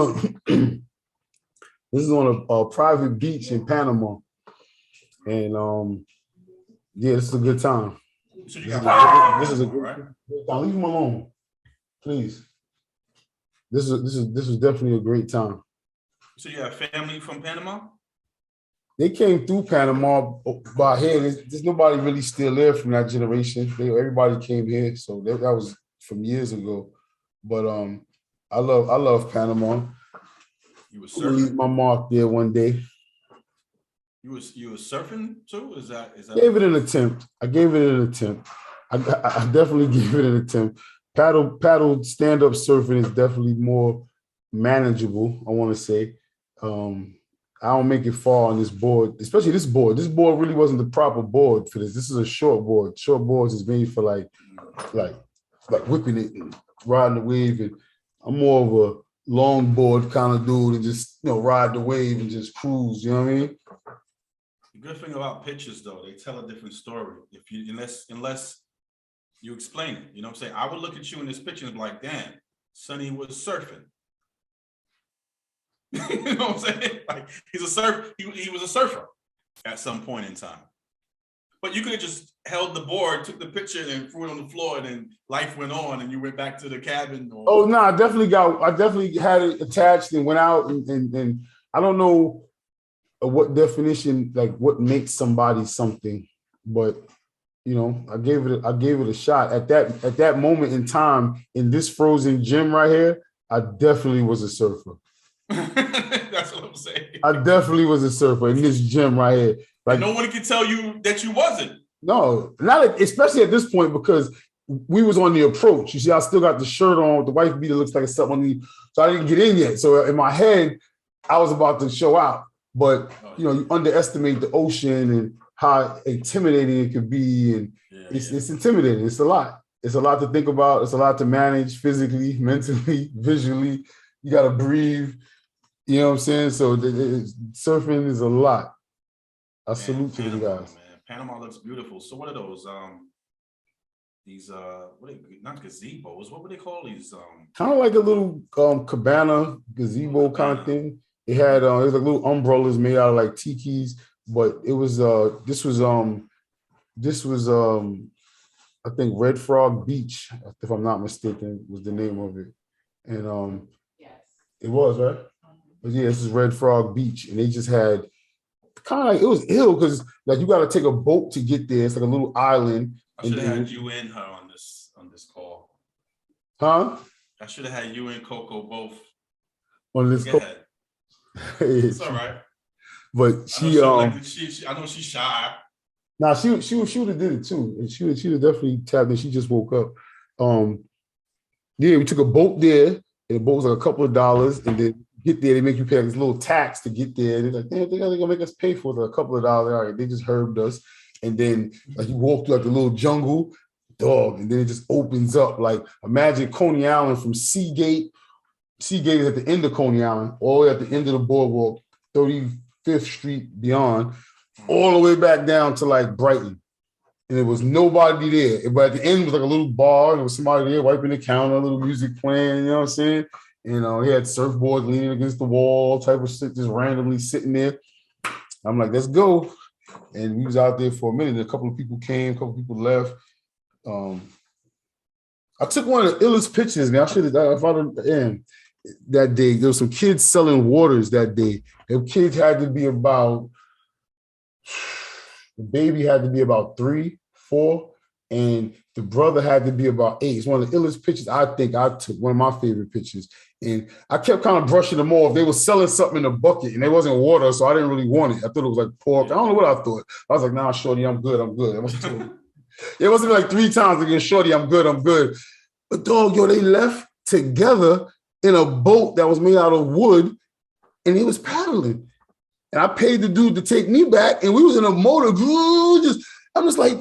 Speaker 2: is on a private beach in Panama, and yeah, this is a good time.
Speaker 1: So
Speaker 2: This is a good
Speaker 1: right?
Speaker 2: time. Leave him alone, please. This is definitely a great time.
Speaker 1: So you have family from Panama?
Speaker 2: They came through Panama by here. There's nobody really still there from that generation. Everybody came here, so that was from years ago. But I love Panama.
Speaker 1: You were
Speaker 2: I'm gonna leave
Speaker 1: surfing?
Speaker 2: my mark there one day.
Speaker 1: You were surfing too? Is that
Speaker 2: Gave it an attempt. I gave it an attempt. I definitely gave it an attempt. Paddle stand-up surfing is definitely more manageable, I want to say. I don't make it far on this board, especially this board. This board really wasn't the proper board for this. This is a short board. Short boards is made for like whipping it and riding the wave. And I'm more of a long board kind of dude and just ride the wave and just cruise. You know what I mean?
Speaker 1: The good thing about pictures, though, they tell a different story. If you unless you explain it, you know what I'm saying? I would look at you in this picture and be like, damn, Sonny was surfing. You know what I'm saying? Like he's a surfer. He was a surfer at some point in time. But you could have just held the board, took the picture, and threw it on the floor, and then life went on, and you went back to the cabin.
Speaker 2: Oh no, I definitely had it attached and went out, and I don't know what definition, like what makes somebody something, but I gave it a shot at that moment in time in this frozen gym right here. I definitely was a surfer.
Speaker 1: That's what I'm saying.
Speaker 2: I definitely was a surfer in this gym right here. Like
Speaker 1: and no one can tell you that you wasn't.
Speaker 2: No, especially at this point because we was on the approach. You see, I still got the shirt on with the wife beater looks like it's something on me, so I didn't get in yet. So in my head, I was about to show out. But you underestimate the ocean and how intimidating it could be, and it's intimidating. It's a lot. It's a lot to think about. It's a lot to manage physically, mentally, visually. You got to breathe. You know what I'm saying? So surfing is a lot. I salute to you guys.
Speaker 1: Man. Panama looks beautiful. So what are those? These not gazebos. What would they call these?
Speaker 2: Kind of like a little cabana gazebo kind of thing. It had it was like little umbrellas made out of like tikis, but it was this was I think Red Frog Beach, if I'm not mistaken, was the name of it. And
Speaker 3: yes,
Speaker 2: it was right. But yeah, this is Red Frog Beach, and they just had kind of like it was ill because like you got to take a boat to get there. It's like a little island.
Speaker 1: I should have had you and her on this call.
Speaker 2: Huh?
Speaker 1: I should have had you and Coco both
Speaker 2: on this call.
Speaker 1: It's all right.
Speaker 2: But she
Speaker 1: I know she's shy.
Speaker 2: Nah, she would have did it too. And she would definitely tapped in. She just woke up. Yeah, we took a boat there, and the boat was like a couple of dollars, and then get there, they make you pay like this little tax to get there. They're like, damn, they're gonna make us pay for it, a couple of dollars. All right, they just herbed us. And then like you walk through like the little jungle, dog, and then it just opens up. Like imagine Coney Island from Seagate. Seagate is at the end of Coney Island, all the way at the end of the boardwalk, 35th Street beyond, all the way back down to like Brighton. And there was nobody there. But at the end was like a little bar, and there was somebody there wiping the counter, a little music playing, you know what I'm saying? And he had surfboards leaning against the wall, type of shit, just randomly sitting there. I'm like, let's go. And we was out there for a minute. A couple of people came, a couple of people left. I took one of the illest pictures, man. I should have that day. There was some kids selling waters that day. The kids had to be about, the baby had to be about 3, 4, and the brother had to be about 8. It's one of the illest pictures I think I took, one of my favorite pictures. And I kept kind of brushing them off. They were selling something in a bucket and it wasn't water, so I didn't really want it. I thought it was like pork. I don't know what I thought. I was like, nah, shorty, I'm good. It wasn't like 3 times again, shorty, I'm good. But dog, yo, they left together in a boat that was made out of wood and he was paddling. And I paid the dude to take me back and we was in a motor. I'm just like,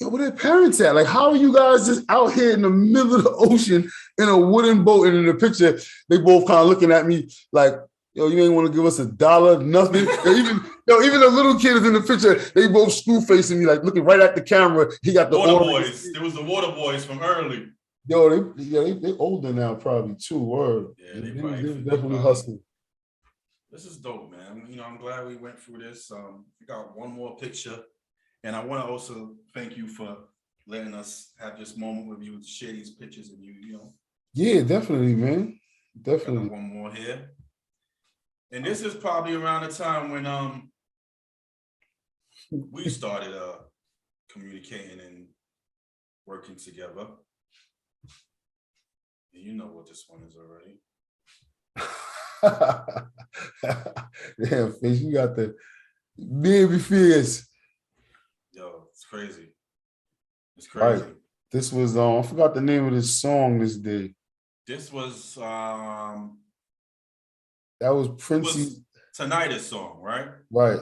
Speaker 2: yo, where their parents at? Like, how are you guys just out here in the middle of the ocean in a wooden boat? And in the picture, they both kind of looking at me like, yo, you ain't want to give us $1, nothing. even the little kid is in the picture. They both screw facing me, like looking right at the camera. He got the
Speaker 1: water boys. It was the water boys from early.
Speaker 2: Yo, they older now, probably too. Word.
Speaker 1: Yeah, they
Speaker 2: definitely hustling.
Speaker 1: This is dope, man. You know, I'm glad we went through this. We got one more picture. And I want to also thank you for letting us have this moment with you, share these pictures and you know.
Speaker 2: Yeah, definitely, man. Definitely.
Speaker 1: Got one more here. And this is probably around the time when we started communicating and working together. And you know what this one is already.
Speaker 2: Damn, Fish, you got the baby fierce.
Speaker 1: Yo, it's crazy. It's crazy.
Speaker 2: Right. This was I forgot the name of this song this day.
Speaker 1: This was
Speaker 2: that was Princey's
Speaker 1: Tinnitus song, right?
Speaker 2: Right.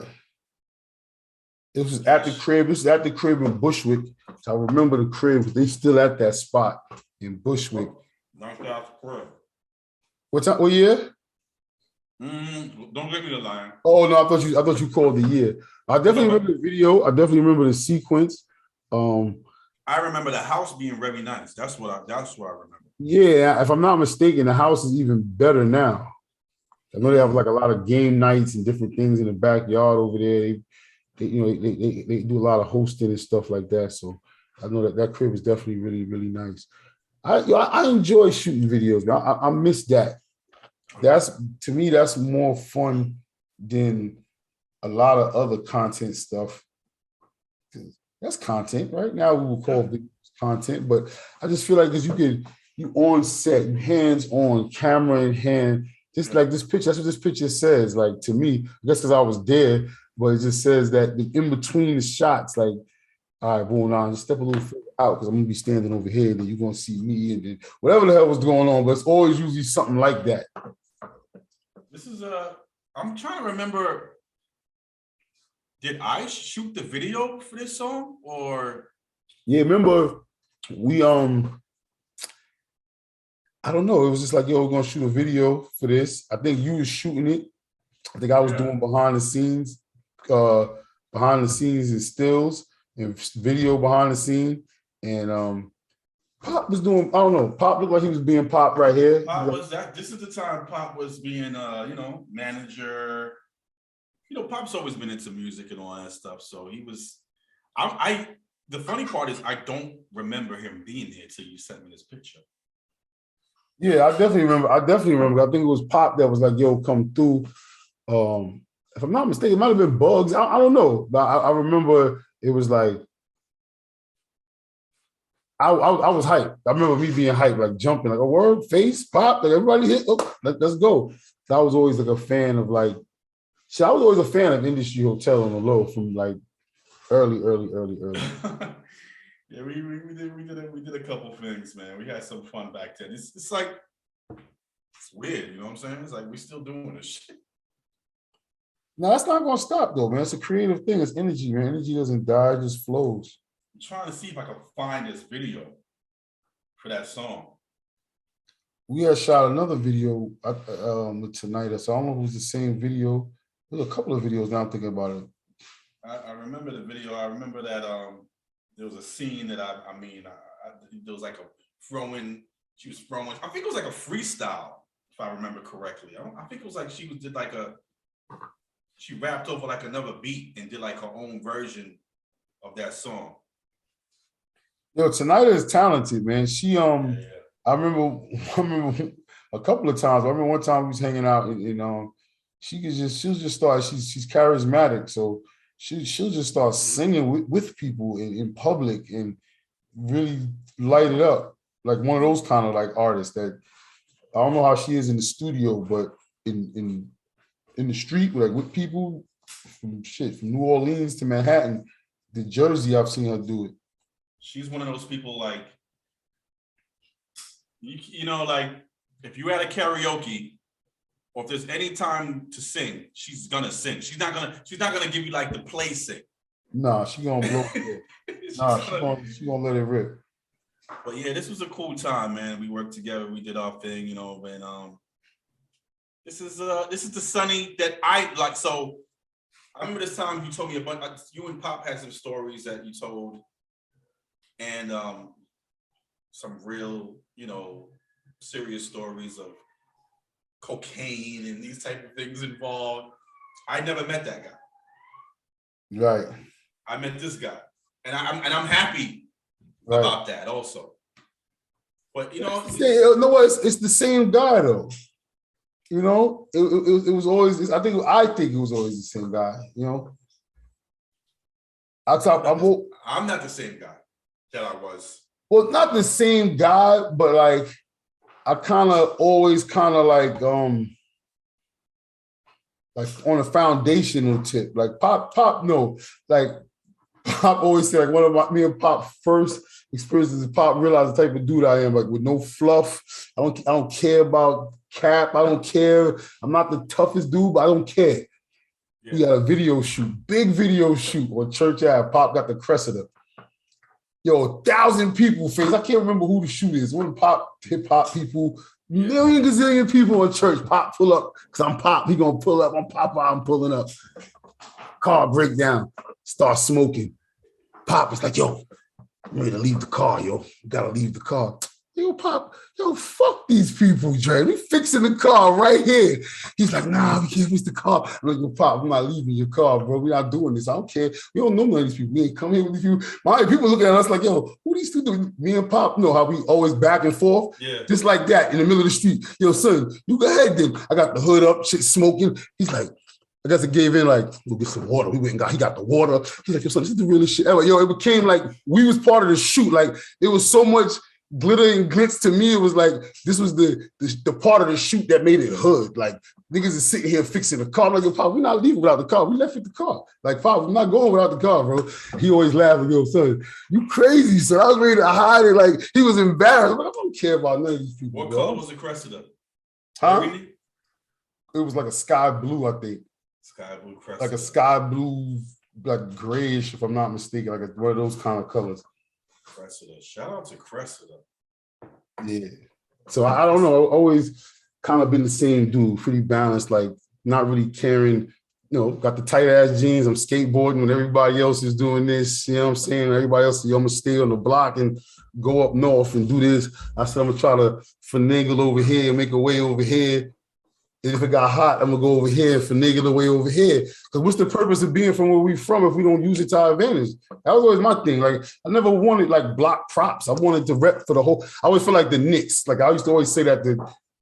Speaker 2: It was at the crib. This was at the crib in Bushwick. So I remember the crib. They still at that spot in Bushwick.
Speaker 1: Knocked out the crib.
Speaker 2: What time? What year?
Speaker 1: Don't give me the line.
Speaker 2: Oh no, I thought you called the year. I definitely remember the video. I definitely remember the sequence.
Speaker 1: I remember the house being very nice. That's what I remember.
Speaker 2: Yeah, if I'm not mistaken, the house is even better now. I know they have like a lot of game nights and different things in the backyard over there. They do a lot of hosting and stuff like that. So I know that crib is definitely really, really nice. I enjoy shooting videos. I miss that. To me, that's more fun than a lot of other content stuff. That's content, right? Now we will call videos content, but I just feel like you on set, you hands on, camera in hand, just like this picture. That's what this picture says. Like to me, I guess because I was there, but it just says that in between the shots, like, all right, boom, now just step a little further out because I'm gonna be standing over here, and then you're gonna see me, and then whatever the hell was going on, but it's always usually something like that.
Speaker 1: This is I'm trying to remember. Did I shoot the video for this song or?
Speaker 2: Yeah, remember we I don't know. It was just like, yo, we're gonna shoot a video for this. I think you was shooting it. I think I was doing behind the scenes and stills and video behind the scene. And Pop was doing, I don't know, Pop looked like he was being Pop right here.
Speaker 1: Pop was that. This is the time Pop was being manager. Pop's always been into music and all that stuff. So he was the funny part is I don't remember him being here till you sent me this picture.
Speaker 2: Yeah, I definitely remember. I think it was Pop that was like, yo, come through. If I'm not mistaken, it might have been Bugs. I don't know. But I remember it was like, I was hyped. I remember me being hyped, like jumping, like a word, face, Pop, like everybody hit, let's go. So I was always like a fan of like, I was always a fan of Industry Hotel on the low from like early.
Speaker 1: Yeah, we did a couple things, man. We had some fun back then. It's like, it's weird, you know what I'm saying? It's like we still doing this shit.
Speaker 2: No, that's not gonna stop though, man. It's a creative thing. It's energy, man. Energy doesn't die, it just flows.
Speaker 1: I'm trying to see if I can find this video for that song.
Speaker 2: We had shot another video with Tonight. So I don't know if it was the same video. There's a couple of videos now I'm thinking about it.
Speaker 1: I remember the video. I remember that there was a scene that there was like a throwing. She was throwing. I think it was like a freestyle, if I remember correctly. I think it was like she rapped over like another beat and did like her own version of that song.
Speaker 2: Yo, Tonight is talented, man. She
Speaker 1: Yeah.
Speaker 2: I remember a couple of times. I remember one time we was hanging out and she'll just start. She's charismatic, so she'll just start singing with people in public, and really light it up. Like one of those kind of like artists that I don't know how she is in the studio, but in the street, like with people from New Orleans to Manhattan, the Jersey, I've seen her do it.
Speaker 1: She's one of those people like, you know, like if you at a karaoke or if there's any time to sing, she's gonna sing. She's not gonna give you like the play sing.
Speaker 2: Nah, she gonna blow it. She gonna let it rip.
Speaker 1: But yeah, this was a cool time, man. We worked together, we did our thing, you know, and this is the Sunny that I like. So I remember this time you told me you and Pop had some stories that you told, and some real, you know, serious stories of cocaine and these type of things involved. I never met that guy.
Speaker 2: Right.
Speaker 1: I met this guy, and I'm happy
Speaker 2: right.
Speaker 1: about that also. But you know,
Speaker 2: it's the same guy though. You know, it was always. I think it was always the same guy. You know,
Speaker 1: I'm not the same guy that I was.
Speaker 2: Well, not the same guy, but like I kind of always like on a foundational tip. Like Pop, no, like Pop always said, like me and Pop first experiences. Pop realized the type of dude I am, like with no fluff. I don't care about cap. I don't care. I'm not the toughest dude, but I don't care. Yeah. We got a video shoot, big video shoot on Church Ave. Pop got the Cressida. Yo, 1,000 people face. I can't remember who the shoot is. One Pop, hip hop people, million gazillion people in church. Pop pull up because I'm Pop. He gonna pull up. I'm Pop. I'm pulling up. Car break down. Start smoking. Pop is like, yo, I'm ready to leave the car, yo. You gotta leave the car. Yo, Pop, yo, fuck these people, Dre. We fixing the car right here. He's like, nah, we can't fix the car. I'm like, yo, Pop, I'm not leaving your car, bro. We're not doing this. I don't care. We don't know none of these people. We ain't come here with these people. People looking at us like, yo, who these two do? Me and Pop know how we always back and forth.
Speaker 1: Yeah.
Speaker 2: Just like that in the middle of the street. Yo, son, you go ahead then. I got the hood up, shit smoking. He's like, I guess it gave in like, we'll get some water. He got the water. He's like, yo, son, this is the realest shit ever. Yo, it became like, we was part of the shoot. Like, there was so much glitter and glitz to me. It was like, this was the part of the shoot that made it hood. Like, niggas is sitting here fixing the car. I'm like, yo, Pop, we're not leaving without the car. We left with the car. Like, Pop, we're not going without the car, bro. He always laughed like, yo, son, you crazy, son. I was ready to hide it. Like, he was embarrassed. I'm like, I don't care about none of these people.
Speaker 1: What color was the Cressida?
Speaker 2: Huh? It was like a sky blue, I think.
Speaker 1: Sky blue Cressida.
Speaker 2: Like a sky blue, like grayish, if I'm not mistaken, like one of those kind of colors.
Speaker 1: Cressida. Shout out to Cressida.
Speaker 2: Yeah. So I don't know. I've always kind of been the same dude, pretty balanced, like not really caring. You know, got the tight ass jeans. I'm skateboarding when everybody else is doing this. You know what I'm saying? Everybody else, I'm gonna stay on the block and go up north and do this. I said I'm gonna try to finagle over here, make a way over here. And if it got hot, I'm gonna go over here and finagle the way over here. Because what's the purpose of being from where we from if we don't use it to our advantage? That was always my thing. Like I never wanted like block props. I wanted to rep for the whole. I always feel like the Knicks. Like I used to always say that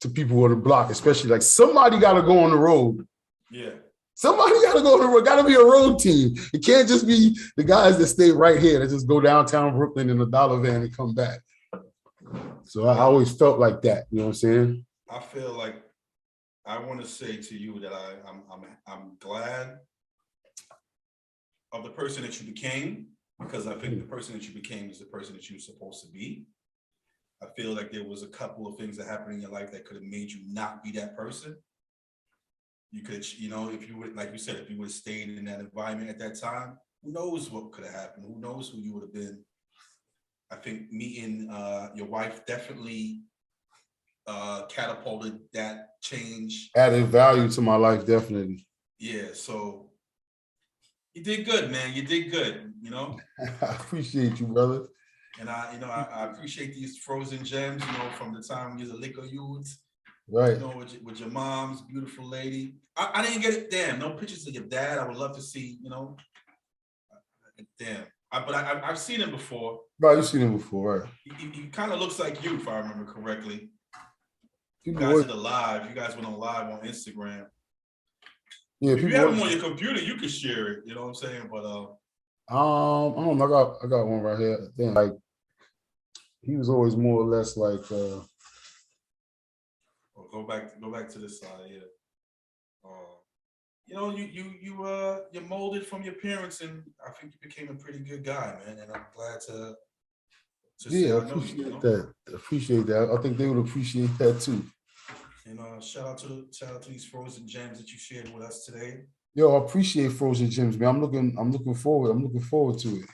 Speaker 2: to people on the block, especially like somebody got to go on the road.
Speaker 1: Yeah.
Speaker 2: Somebody got to go on the road. Got to be a road team. It can't just be the guys that stay right here that just go downtown Brooklyn in a dollar van and come back. So I always felt like that. You know what I'm saying?
Speaker 1: I feel like. I want to say to you that I'm glad of the person that you became, because I think the person that you became is the person that you're supposed to be. I feel like there was a couple of things that happened in your life that could have made you not be that person. You could, you know, if you would, like you said, if you would have stayed in that environment at that time, who knows what could have happened? Who knows who you would have been? I think meeting your wife definitely catapulted that change.
Speaker 2: Added value to my life, definitely.
Speaker 1: Yeah, so you did good, man. You did good, you know?
Speaker 2: I appreciate you, brother.
Speaker 1: And I appreciate these frozen gems, you know, from the time when you was a liquor youth.
Speaker 2: Right.
Speaker 1: You know, with your mom's beautiful lady. I didn't get it. Damn, no pictures of your dad. I would love to see, you know. Damn. But I've seen him before.
Speaker 2: Right, you've seen him before, right?
Speaker 1: He kind of looks like you, if I remember correctly. You
Speaker 2: People
Speaker 1: guys did a live. You guys went on live on Instagram.
Speaker 2: Yeah,
Speaker 1: if you have them on your computer, you can share it. You know what I'm saying? But
Speaker 2: I don't know. I got one right here. Then like He was always more or less like
Speaker 1: Or go back to this side, yeah. You know, you're molded from your parents, and I think you became a pretty good guy, man. And I'm glad to say
Speaker 2: yeah,
Speaker 1: I know you. You know,
Speaker 2: appreciate that. I think they would appreciate that too.
Speaker 1: and shout out to these frozen gems that you shared with us today.
Speaker 2: Yo, I appreciate Frozen Gems, man. I'm looking forward to it.